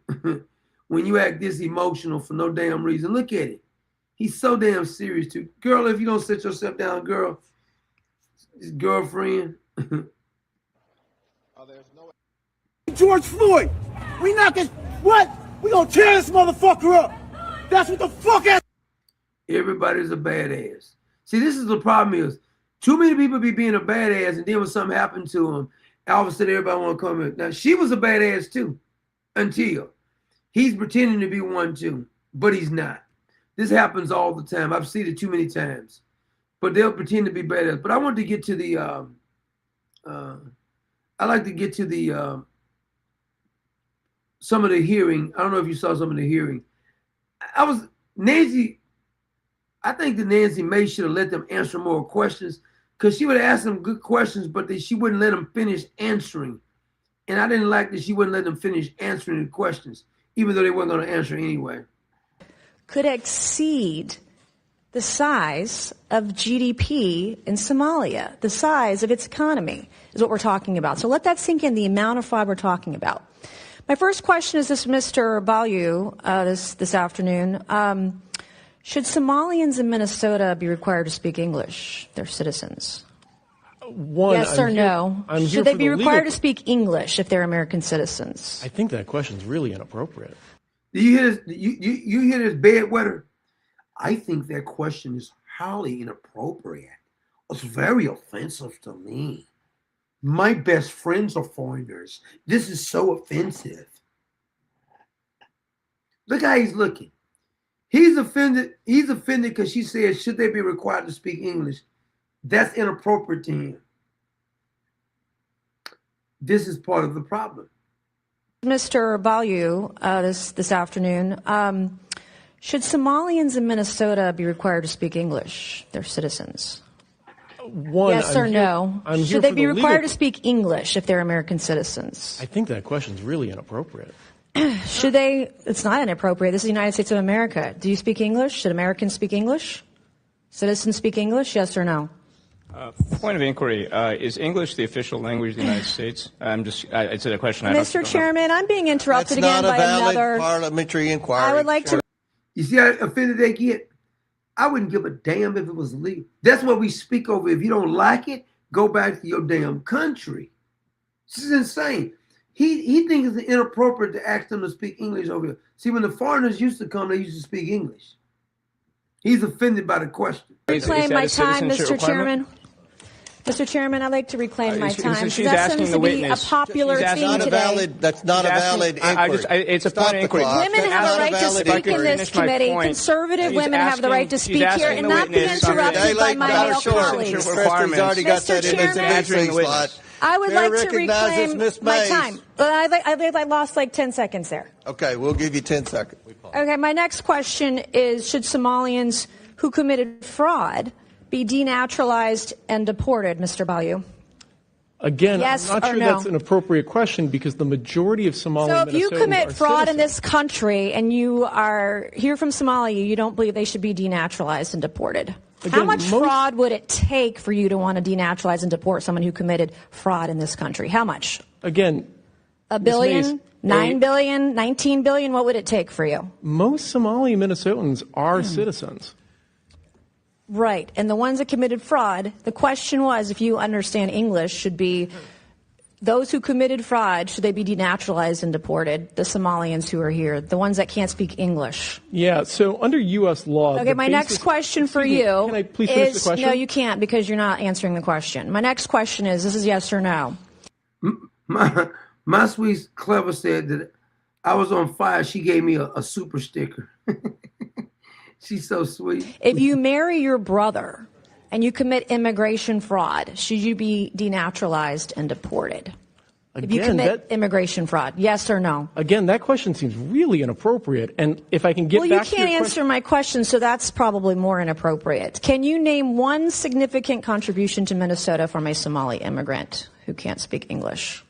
When you act this emotional for no damn reason, look at it. He's so damn serious too. Girl, if you don't sit yourself down, girl, his girlfriend. George Floyd. We not gonna, what? We gonna tear this motherfucker up. That's what the fuck is. Everybody's a badass. See, this is the problem is too many people be being a badass and then when something happened to them, all of a sudden everybody want to come in. Now, she was a badass too until he's pretending to be one too, but he's not. This happens all the time. I've seen it too many times, but they'll pretend to be badass. But I want to get to the, I like to get to the, some of the hearing. I don't know if you saw some of the hearing. I think that Nancy May should have let them answer more questions because she would have asked them good questions, but she wouldn't let them finish answering. And I didn't like that she wouldn't let them finish answering the questions, even though they weren't going to answer anyway. Could exceed the size of GDP in Somalia, the size of its economy is what we're talking about. So let that sink in, the amount of fraud we're talking about. My first question is this, Mr. Balyu, this afternoon. Should Somalians in Minnesota be required to speak English, their citizens? Yes or no? Should they be required to speak English if they're American citizens? I think that question is really inappropriate. Do you hear this? You hear this bedwetter? I think that question is highly inappropriate. It's very offensive to me. My best friends are foreigners. This is so offensive. Look how he's looking. He's offended. He's offended because she said, should they be required to speak English? That's inappropriate to him. This is part of the problem. Mr. Balyu, this afternoon, should Somalians in Minnesota be required to speak English, their citizens? Yes or no? Should they be required to speak English if they're American citizens? I think that question is really inappropriate. Should they? It's not inappropriate. This is the United States of America. Do you speak English? Should Americans speak English? Citizens speak English? Yes or no? Point of inquiry: is English the official language of the United States? It's a question. Mr. Chairman, I'm being interrupted again by another parliamentary inquiry. I would like to. You see how offended they get? I wouldn't give a damn if it was legal. That's what we speak over. If you don't like it, go back to your damn country. This is insane. He thinks it's inappropriate to ask them to speak English over here. See, when the foreigners used to come, they used to speak English. He's offended by the question. Reclaim my time, Mr. Chairman. Mr. Chairman, I'd like to reclaim my time. That seems to be a popular theme today. That's not a valid inquiry. It's a point of inquiry. Women have a right to speak in this committee. Conservative women have the right to speak here and not be interrupted by my male colleagues. Mr. Chairman, I would like to reclaim my time. I lost like 10 seconds there. Okay, we'll give you 10 seconds. Okay, my next question is, should Somalians who committed fraud be denaturalized and deported, Mr. Balyu? Again, yes I'm not sure no? That's an appropriate question because the majority of Somali So if you commit fraud citizens. in this country and you are here from Somalia, you don't believe they should be denaturalized and deported? Again, how much fraud would it take for you to want to denaturalize and deport someone who committed fraud in this country? How much? Again, $1 billion, 9 billion, 19 billion? What would it take for you? Most Somali Minnesotans are citizens. Right. And the ones that committed fraud, the question was, if you understand English, should be those who committed fraud, should they be denaturalized and deported? The Somalians who are here, the ones that can't speak English. Yeah, so under U.S. law... Okay, my next question for you can I please finish the question? No, you can't because you're not answering the question. My next question is, this is yes or no? My sweet Clever said that I was on fire. She gave me a super sticker. She's so sweet. If you marry your brother and you commit immigration fraud, should you be denaturalized and deported? If you commit immigration fraud, yes or no? Again, that question seems really inappropriate. And if I can get back to your question... Well, you can't answer my question, so that's probably more inappropriate. Can you name one significant contribution to Minnesota from a Somali immigrant who can't speak English?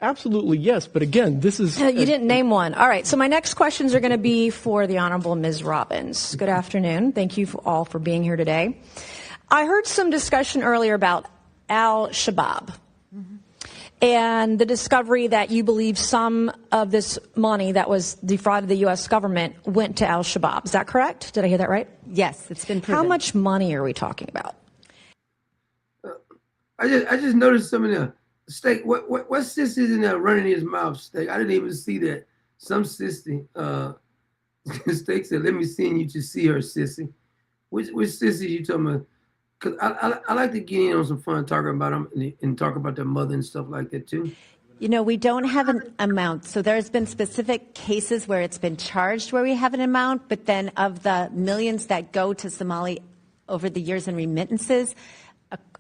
Absolutely, yes. But again, this is... You didn't name one. All right. So my next questions are going to be for the Honorable Ms. Robbins. Good afternoon. Thank you all for being here today. I heard some discussion earlier about al-Shabaab and the discovery that you believe some of this money that was defrauded the U.S. government went to al-Shabaab. Is that correct? Did I hear that right? Yes, it's been proven. How much money are we talking about? I just noticed some of the steak. What sister's in there running his mouth steak? I didn't even see that. Some sister, steak said, "Let me send you to see her, sissy." Which sister you talking about? Because I like to get in on some fun talking about them and talk about their mother and stuff like that too. You know, we don't have an amount. So there's been specific cases where it's been charged where we have an amount, but then of the millions that go to Somali over the years in remittances,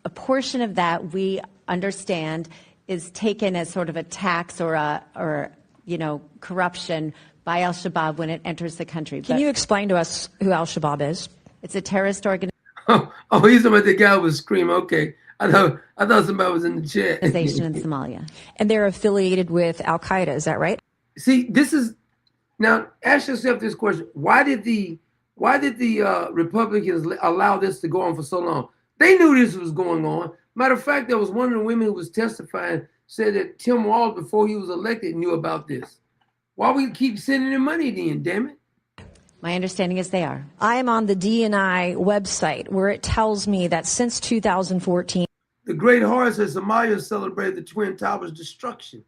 a portion of that we understand is taken as sort of a tax or corruption by al-Shabaab when it enters the country. Can you explain to us who al-Shabaab is? It's a terrorist organization. Oh, he's about the guy who was screaming. Okay, I thought somebody was in the chat. Organization in Somalia, and they're affiliated with Al Qaeda. Is that right? See, this is now. Ask yourself this question: Why did the Republicans allow this to go on for so long? They knew this was going on. Matter of fact, there was one of the women who was testifying said that Tim Walz, before he was elected, knew about this. Why we keep sending him money then? Damn it! My understanding is they are. I am on the DNI website where it tells me that since 2014, the Great Horse of Somalia celebrated the Twin Towers destruction.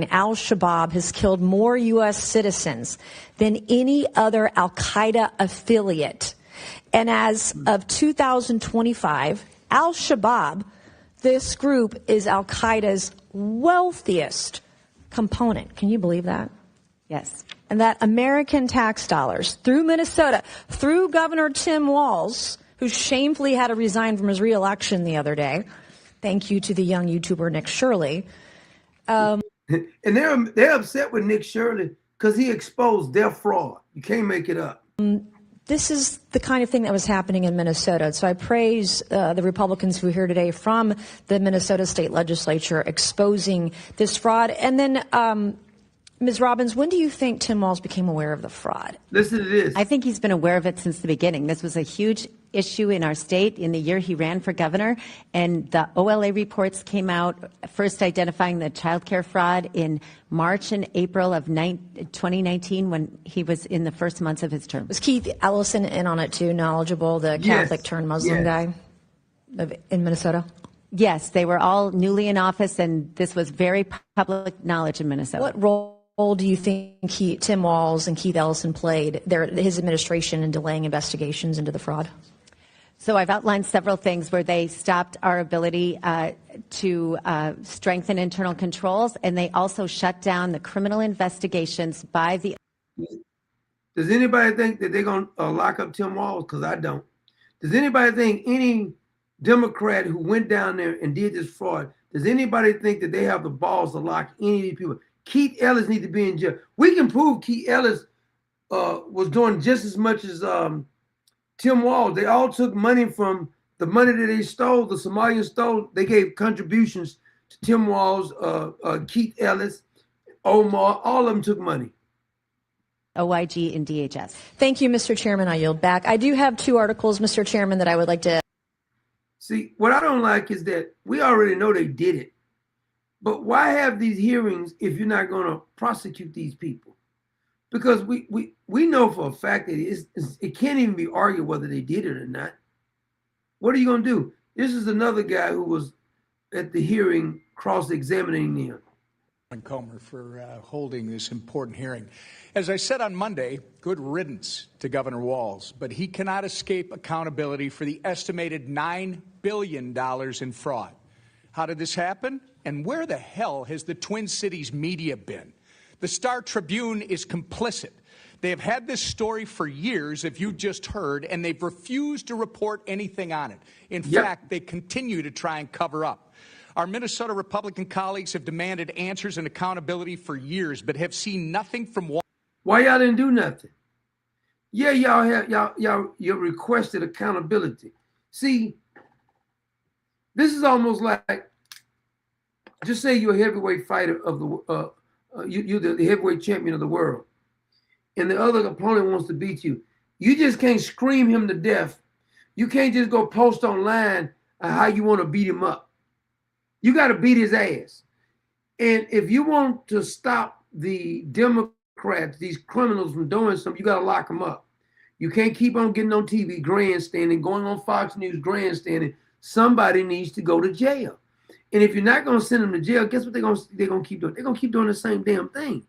al-Shabaab has killed more U.S. citizens than any other al-Qaeda affiliate. And as of 2025, al-Shabaab, this group, is al-Qaeda's wealthiest component. Can you believe that? Yes. And that American tax dollars through Minnesota, through Governor Tim Walz, who shamefully had to resign from his reelection the other day. Thank you to the young YouTuber Nick Shirley. And they're upset with Nick Shirley because he exposed their fraud. You can't make it up. This is the kind of thing that was happening in Minnesota. So I praise the Republicans who are here today from the Minnesota State Legislature exposing this fraud. And then, Ms. Robbins, when do you think Tim Walz became aware of the fraud? Listen to this. I think he's been aware of it since the beginning. This was a huge issue in our state in the year he ran for governor, and the OLA reports came out, first identifying the child care fraud in March and April of 2019 when he was in the first months of his term. Was Keith Ellison in on it too, knowledgeable, the Catholic turned Muslim guy in Minnesota? Yes, they were all newly in office, and this was very public knowledge in Minnesota. What role do you think Tim Walz and Keith Ellison played, his administration, in delaying investigations into the fraud? So I've outlined several things where they stopped our ability to strengthen internal controls, and they also shut down the criminal investigations by the... Does anybody think that they're going to lock up Tim Walz? Because I don't. Does anybody think any Democrat who went down there and did this fraud, does anybody think that they have the balls to lock any of these people? Keith Ellis needs to be in jail. We can prove Keith Ellis was doing just as much as Tim Walz. They all took money from the money that they stole, the Somalians stole. They gave contributions to Tim Walz, Keith Ellis, Omar. All of them took money. OIG and DHS. Thank you, Mr. Chairman. I yield back. I do have two articles, Mr. Chairman, that I would like to... See, what I don't like is that we already know they did it. But why have these hearings if you're not going to prosecute these people? Because we know for a fact that it can't even be argued whether they did it or not. What are you going to do? This is another guy who was at the hearing cross-examining them. Comer for holding this important hearing. As I said on Monday, good riddance to Governor Walz, but he cannot escape accountability for the estimated $9 billion in fraud. How did this happen? And where the hell has the Twin Cities media been? The Star Tribune is complicit. They have had this story for years, if you just heard, and they've refused to report anything on it. In fact, they continue to try and cover up. Our Minnesota Republican colleagues have demanded answers and accountability for years, but have seen nothing from Walz. Why y'all didn't do nothing? Yeah, y'all requested accountability. See, this is almost like Just say you're a heavyweight fighter of the you're the heavyweight champion of the world, and the other opponent wants to beat you. You just can't scream him to death. You can't just go post online how you want to beat him up. You got to beat his ass. And if you want to stop the Democrats, these criminals from doing something, you got to lock them up. You can't keep on getting on TV grandstanding, going on Fox News grandstanding. Somebody needs to go to jail. And if you're not going to send them to jail, guess what they're going to keep doing? They're going to keep doing the same damn thing.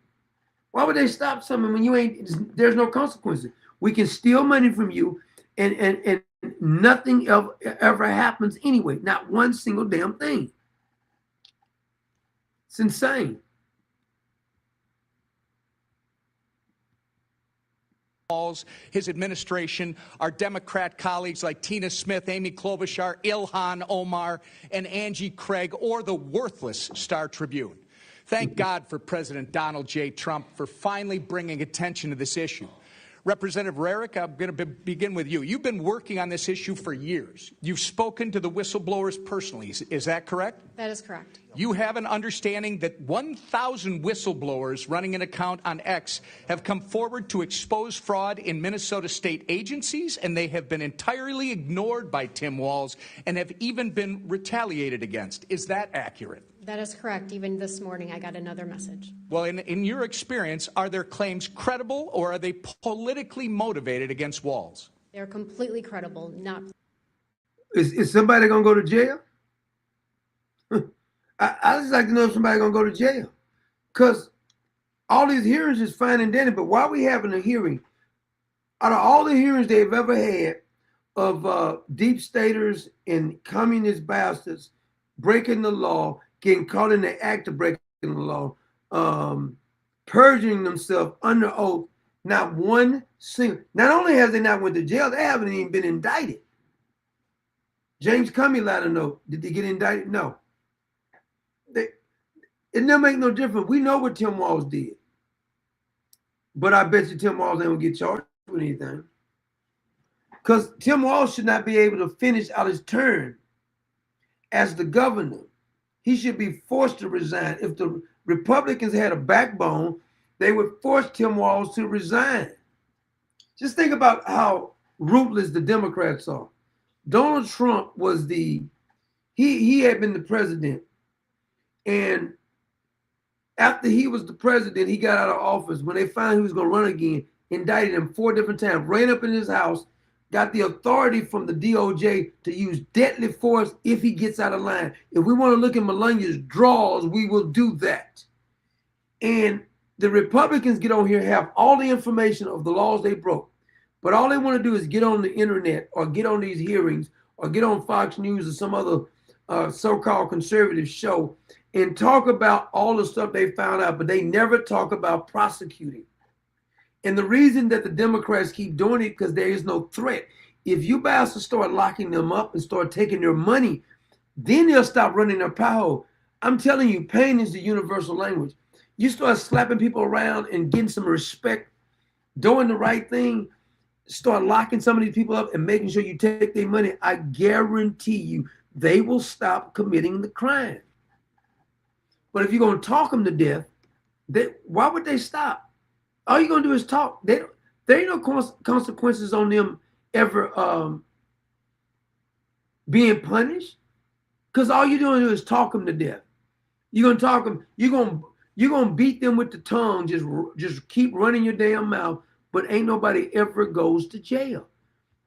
Why would they stop something when you ain't? There's no consequences. We can steal money from you, and nothing ever happens anyway. Not one single damn thing. It's insane. Walz, his administration, our Democrat colleagues like Tina Smith, Amy Klobuchar, Ilhan Omar, and Angie Craig, or the worthless Star Tribune. Thank God for President Donald J. Trump for finally bringing attention to this issue. Representative Rarick, I'm going to begin with you. You've been working on this issue for years. You've spoken to the whistleblowers personally. Is that correct? That is correct. You have an understanding that 1,000 whistleblowers running an account on X have come forward to expose fraud in Minnesota state agencies, and they have been entirely ignored by Tim Walz and have even been retaliated against. Is that accurate? That is correct. Even this morning, I got another message. Well, in your experience, are their claims credible, or are they politically motivated against Walz? They're completely credible, not. Is somebody going to go to jail? I just like to know if somebody going to go to jail. Because all these hearings is fine and dandy, but why are we having a hearing? Out of all the hearings they've ever had of deep staters and communist bastards breaking the law, getting caught in the act of breaking the law, perjuring themselves under oath, not one single. Not only have they not went to jail, they haven't even been indicted. James Comey let her know. Did they get indicted? No. It never make no difference. We know what Tim Walz did. But I bet you Tim Walz ain't gonna get charged with anything. Because Tim Walz should not be able to finish out his term as the governor. He should be forced to resign. If the Republicans had a backbone, they would force Tim Walz to resign. Just think about how ruthless the Democrats are. Donald Trump was he had been the president. And after he was the president, he got out of office. When they found he was going to run again, indicted him 4 different times, ran up in his house, got the authority from the DOJ to use deadly force if he gets out of line. If we want to look at Melania's draws, we will do that. And the Republicans get on here, have all the information of the laws they broke. But all they want to do is get on the internet or get on these hearings or get on Fox News or some other so-called conservative show and talk about all the stuff they found out, but they never talk about prosecuting. And the reason that the Democrats keep doing it because there is no threat. If you bastards start locking them up and start taking their money, then they'll stop running their power. I'm telling you, pain is the universal language. You start slapping people around and getting some respect, doing the right thing, start locking some of these people up and making sure you take their money, I guarantee you they will stop committing the crime. But if you're going to talk them to death, why would they stop? All you're going to do is talk. There ain't no consequences on them ever being punished, because all you're doing is talk them to death. You're going to talk them. You're going to beat them with the tongue. Just keep running your damn mouth. But ain't nobody ever goes to jail.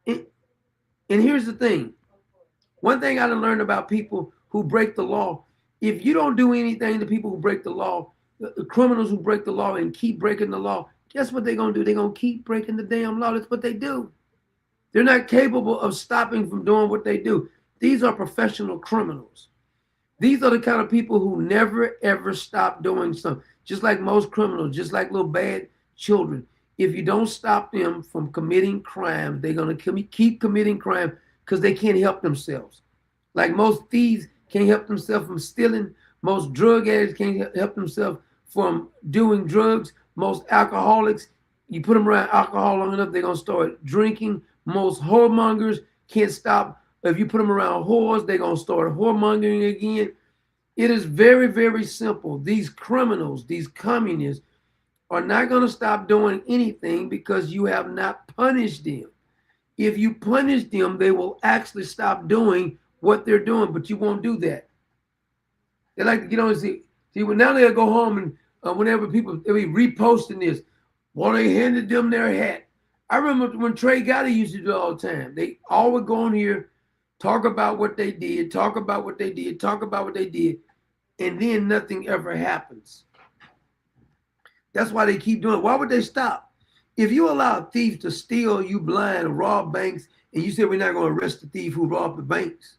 And here's the thing. One thing I learned about people who break the law, if you don't do anything to people who break the law, the criminals who break the law and keep breaking the law, guess what they're going to do? They're going to keep breaking the damn law. That's what they do. They're not capable of stopping from doing what they do. These are professional criminals. These are the kind of people who never, ever stop doing something. Just like most criminals, just like little bad children. If you don't stop them from committing crimes, they're going to keep committing crime because they can't help themselves. Like most thieves can't help themselves from stealing. Most drug addicts can't help themselves from doing drugs. Most alcoholics, you put them around alcohol long enough, they're going to start drinking. Most whoremongers can't stop. If you put them around whores, they're going to start whoremongering again. It is very, very simple. These criminals, these communists, are not going to stop doing anything because you have not punished them. If you punish them, they will actually stop doing what they're doing, but you won't do that. They like to get on and see well, now they'll go home and whenever people they'll be reposting this, well, they handed them their hat. I remember when Trey Gotti used to do it all the time. They all would go on here, talk about what they did, talk about what they did, talk about what they did, and then nothing ever happens. That's why they keep doing it. Why would they stop? If you allow a thief to steal you blind or rob banks, and you say we're not going to arrest the thief who robbed the banks,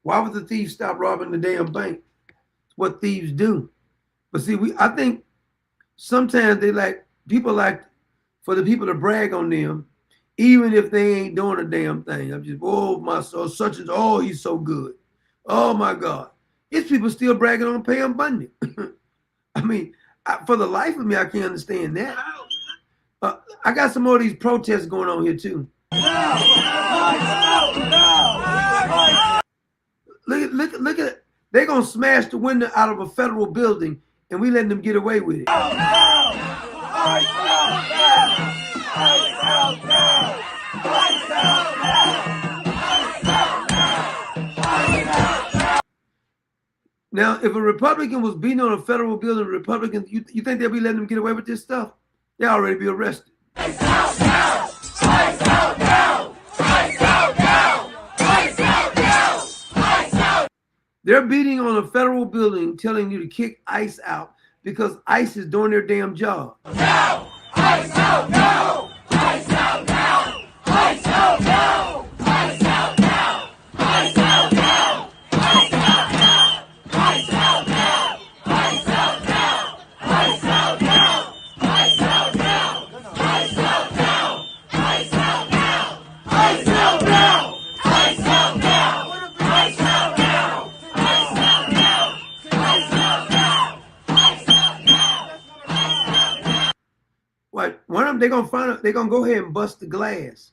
why would the thief stop robbing the damn bank? It's what thieves do. But see, I think sometimes people like for the people to brag on them, even if they ain't doing a damn thing. I'm just, oh, my soul, such as, oh, he's so good. Oh, my God. It's people still bragging on Pam Bundy. I mean, for the life of me, I can't understand that. I got some more of these protests going on here, too. Look at it. They're going to smash the window out of a federal building, and we letting them get away with it. Now, if a Republican was beating on a federal building, Republicans, you think they'll be letting them get away with this stuff? They'll already be arrested. They're beating on a federal building, telling you to kick ICE out because ICE is doing their damn job. No! ICE out now! ICE out now! ICE out now! ICE out now! ICE out now! ICE out now! ICE out now! ICE out now! ICE out now! ICE out now! ICE out now! ICE out now! ICE out now! ICE out now! ICE out now! What? One of them, they're gonna go ahead and bust the glass.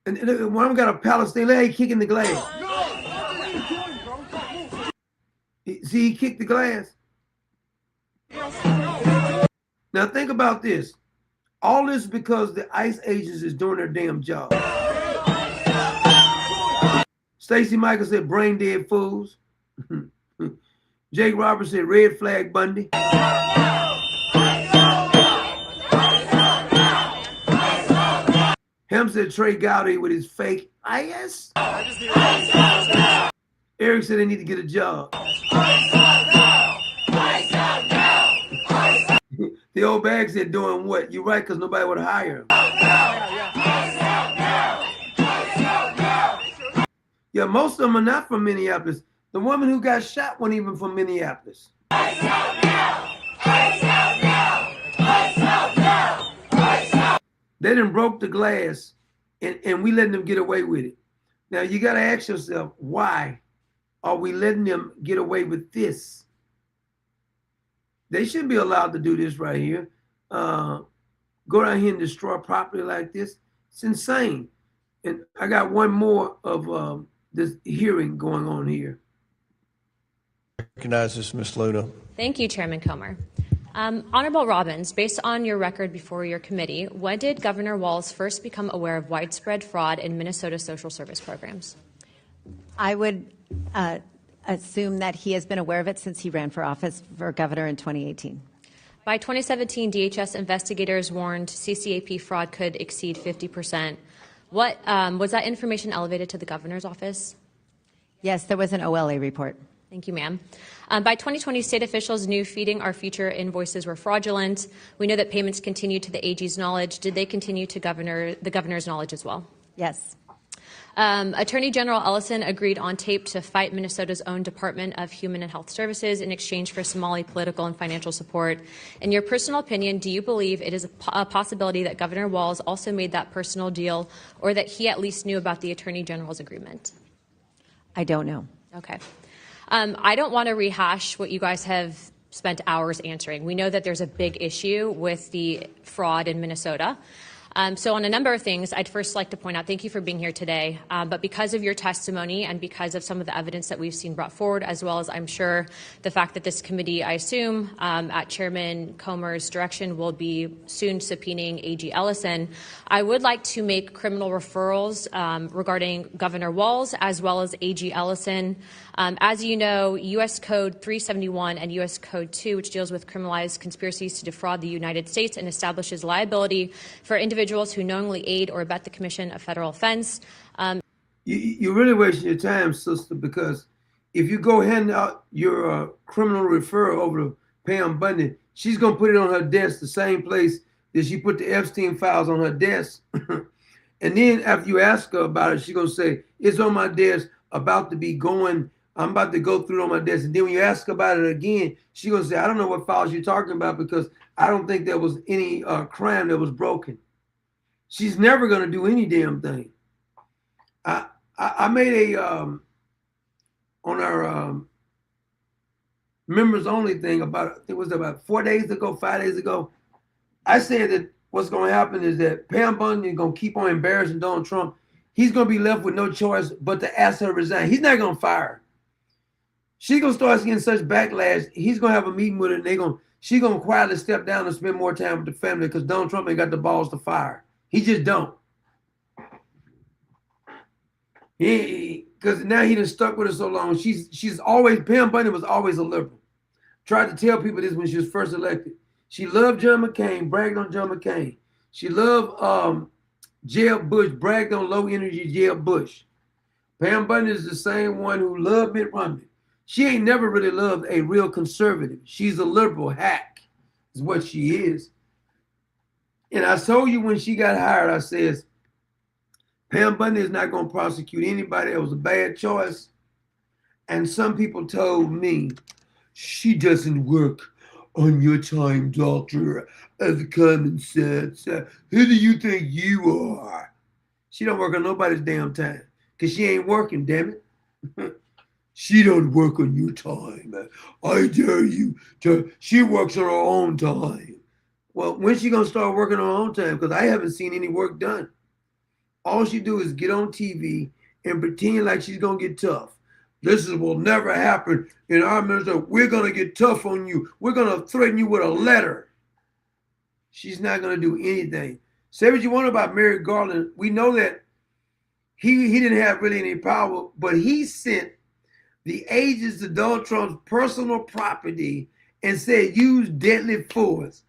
And one of them got a Palestinian leg kicking the glass. See, he kicked the glass. Now think about this. All this because the ICE agents is doing their damn job. Stacey Michael said brain dead fools. Jake Roberts said red flag Bundy. Him said Trey Gotti with his fake IS. Eric said they need to get a job. The old bag said doing what? You're right, because nobody would hire him. Yeah, most of them are not from Minneapolis. The woman who got shot wasn't even from Minneapolis. They done broke the glass, and we letting them get away with it. Now, you got to ask yourself, why are we letting them get away with this? They shouldn't be allowed to do this right here. Go down here and destroy property like this. It's insane. And I got one more of this hearing going on here. Recognizes Ms. Luna. Thank you, Chairman Comer. Honorable Robbins, based on your record before your committee, when did Governor Walz first become aware of widespread fraud in Minnesota social service programs? I would assume that he has been aware of it since he ran for office for governor in 2018. By 2017, DHS investigators warned CCAP fraud could exceed 50%. What was that information elevated to the governor's office? Yes, there was an OLA report. Thank you, ma'am. By 2020, state officials knew feeding our future invoices were fraudulent. We know that payments continued to the AG's knowledge. Did they continue to the governor's knowledge as well? Yes. Attorney General Ellison agreed on tape to fight Minnesota's own Department of Human and Health Services in exchange for Somali political and financial support. In your personal opinion, do you believe it is a possibility that Governor Walz also made that personal deal, or that he at least knew about the Attorney General's agreement? I don't know. Okay. I don't want to rehash what you guys have spent hours answering. We know that there's a big issue with the fraud in Minnesota. So on a number of things, I'd first like to point out, thank you for being here today, but because of your testimony and because of some of the evidence that we've seen brought forward, as well as I'm sure the fact that this committee, I assume, at Chairman Comer's direction, will be soon subpoenaing AG Ellison, I would like to make criminal referrals regarding Governor Walz as well as AG Ellison. As you know, U.S. Code 371 and U.S. Code 2, which deals with criminalized conspiracies to defraud the United States and establishes liability for individuals who knowingly aid or abet the commission of federal offense. You're really wasting your time, sister, because if you go hand out your criminal referral over to Pam Bundy, she's going to put it on her desk, the same place that she put the Epstein files on her desk. And then after you ask her about it, she's going to say, it's on my desk, about to be going, I'm about to go through it on my desk. And then when you ask about it again, she's going to say, I don't know what files you're talking about because I don't think there was any crime that was broken. She's never going to do any damn thing. I made a, on our members only thing about, it was about 5 days ago. I said that what's going to happen is that Pam Bundy is going to keep on embarrassing Donald Trump. He's going to be left with no choice but to ask her to resign. He's not going to fire her. She's going to start getting such backlash. He's going to have a meeting with her and she's going to quietly step down and spend more time with the family because Donald Trump ain't got the balls to fire her. He just don't. Because now he done stuck with her so long. She's always, Pam Bundy was always a liberal. Tried to tell people this when she was first elected. She loved John McCain, bragged on John McCain. She loved Jeb Bush, bragged on low energy Jeb Bush. Pam Bundy is the same one who loved Mitt Romney. She ain't never really loved a real conservative. She's a liberal hack, is what she is. And I told you when she got hired, I says, Pam Bundy is not going to prosecute anybody. It was a bad choice. And some people told me, she doesn't work on your time, doctor, as common sense. Who do you think you are? She don't work on nobody's damn time because she ain't working, damn it. She don't work on your time. I dare you to. She works on her own time. Well, when's she going to start working on her own time? Because I haven't seen any work done. All she do is get on TV and pretend like she's going to get tough. This will never happen in our ministry. We're going to get tough on you. We're going to threaten you with a letter. She's not going to do anything. Say what you want about Merrick Garland. We know that he didn't have really any power, but he sent the agents to Donald Trump's personal property and said, use deadly force.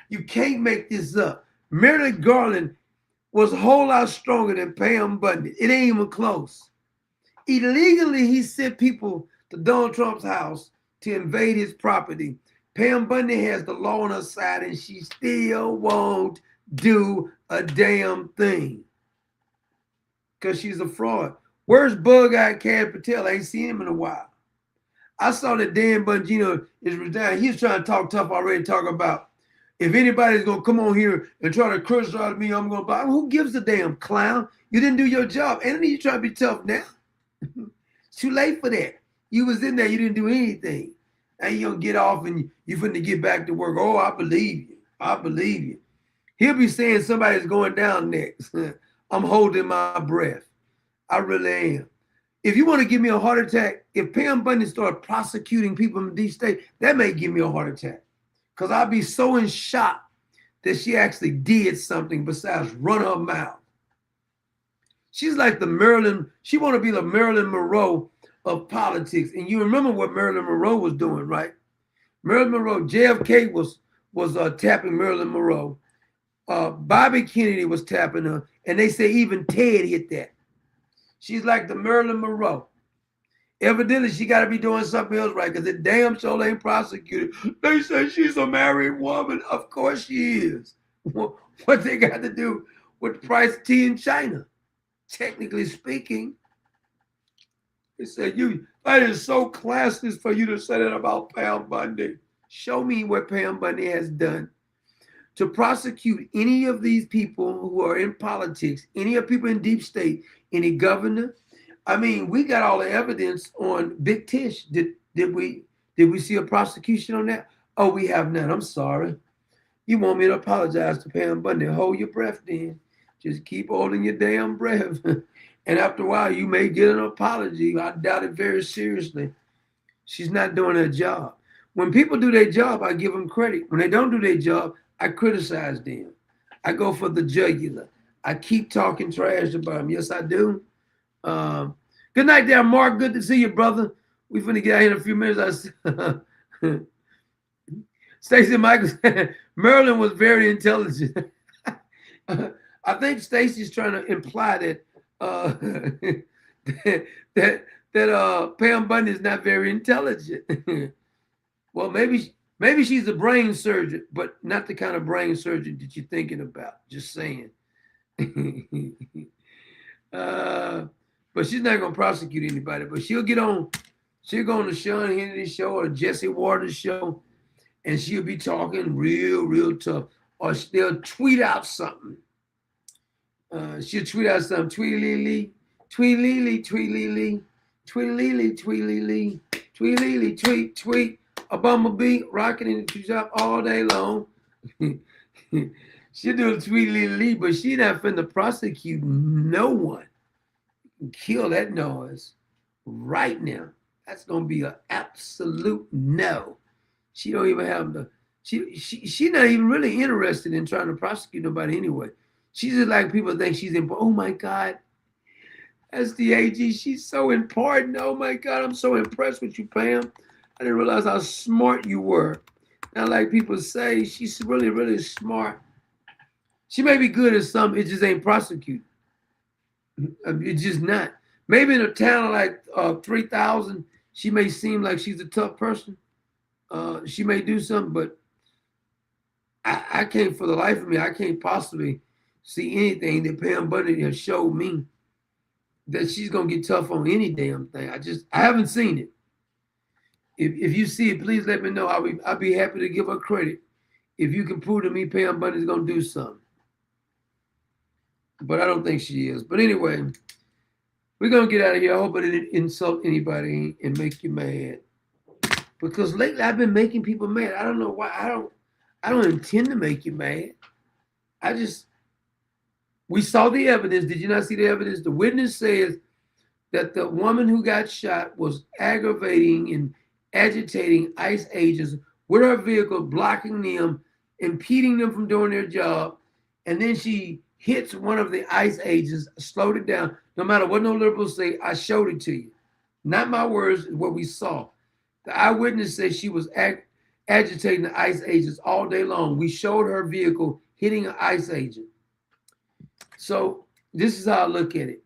You can't make this up. Merrick Garland was a whole lot stronger than Pam Bundy. It ain't even close. Illegally, he sent people to Donald Trump's house to invade his property. Pam Bundy has the law on her side and she still won't do a damn thing because she's a fraud. Where's Bug-Eyed Cash Patel? I ain't seen him in a while. I saw that Dan Bongino is resigned. He's trying to talk tough already, talking about if anybody's going to come on here and try to criticize me, I'm going to buy. Who gives a damn, clown? You didn't do your job. Anthony, you trying to be tough now. It's too late for that. You was in there. You didn't do anything. Now you going to get off and you finna get back to work. Oh, I believe you. I believe you. He'll be saying somebody's going down next. I'm holding my breath. I really am. If you want to give me a heart attack, if Pam Bundy started prosecuting people in the state, that may give me a heart attack. Because I'd be so in shock that she actually did something besides run her mouth. She's like she want to be the Marilyn Monroe of politics. And you remember what Marilyn Monroe was doing, right? Marilyn Monroe, JFK was tapping Marilyn Monroe. Bobby Kennedy was tapping her. And they say even Ted hit that. She's like the Marilyn Monroe. Evidently, she got to be doing something else right because it damn sure ain't prosecuted. They say she's a married woman. Of course she is. What they got to do with the price of tea in China? Technically speaking, they said, that is so classist for you to say that about Pam Bundy. Show me what Pam Bundy has done to prosecute any of these people who are in politics, any of people in deep state, any governor. I mean, we got all the evidence on Big Tish. Did we see a prosecution on that? Oh, we have none. I'm sorry. You want me to apologize to Pam Bundy? Hold your breath then. Just keep holding your damn breath. And after a while, you may get an apology. I doubt it very seriously. She's not doing her job. When people do their job, I give them credit. When they don't do their job, I criticize them. I go for the jugular. I keep talking trash about them. Yes, I do. Good night there, Mark. Good to see you, brother. We're finna get out here in a few minutes. Stacey Michaels, Marilyn was very intelligent. I think Stacey's trying to imply that that Pam Bundy is not very intelligent. Well, maybe she's a brain surgeon, but not the kind of brain surgeon that you're thinking about. Just saying. But she's not gonna prosecute anybody. But she'll go on the Sean Hannity show or Jesse Waters show, and she'll be talking real tough. Or they'll tweet out something. She'll tweet out something. Tweet-lee-lee, tweet-lee-lee, tweet-lee-lee, tweet-lee-lee, tweet-lee-lee, tweet-lee-lee, tweet. A bumblebee rocking in the tree top all day long. She'll do a tweet-lee-lee, but she not finna prosecute no one. Kill that noise right now. That's gonna be an absolute no. She don't even have the. She not even really interested in trying to prosecute nobody anyway. She's just like people think she's important. Oh my God, that's the AG. She's so important. Oh my God, I'm so impressed with you, Pam. I didn't realize how smart you were. Not like people say, she's really smart. She may be good at something, it just ain't prosecuted. It's just not. Maybe in a town like 3,000, she may seem like she's a tough person. She may do something, but I can't, for the life of me, I can't possibly see anything that Pam Bundy has showed me that she's gonna get tough on any damn thing. I haven't seen it. If you see it, please let me know. I'll be happy to give her credit. If you can prove to me Pam Bundy's gonna do something. But I don't think she is. But anyway, we're gonna get out of here. I hope I didn't insult anybody and make you mad. Because lately I've been making people mad. I don't know why. I don't intend to make you mad. We saw the evidence. Did you not see the evidence? The witness says that the woman who got shot was aggravating and agitating ICE agents with her vehicle, blocking them, impeding them from doing their job. And then she hits one of the ICE agents, slowed it down. No matter what no liberals say, I showed it to you. Not my words, what we saw. The eyewitness says she was agitating the ICE agents all day long. We showed her vehicle hitting an ICE agent. So this is how I look at it.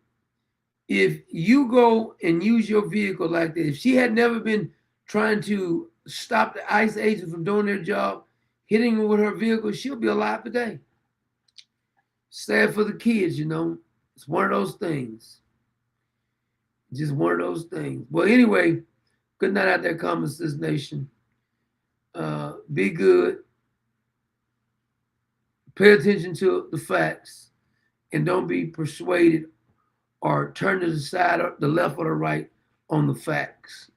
If you go and use your vehicle like that, if she had never been trying to stop the ICE agents from doing their job, hitting them with her vehicle, she'll be alive today. Sad for the kids, you know. It's one of those things. Just one of those things. Well, anyway, good night out there, Common Sense Nation. Be good. Pay attention to the facts. And don't be persuaded or turn to the side or the left or the right on the facts.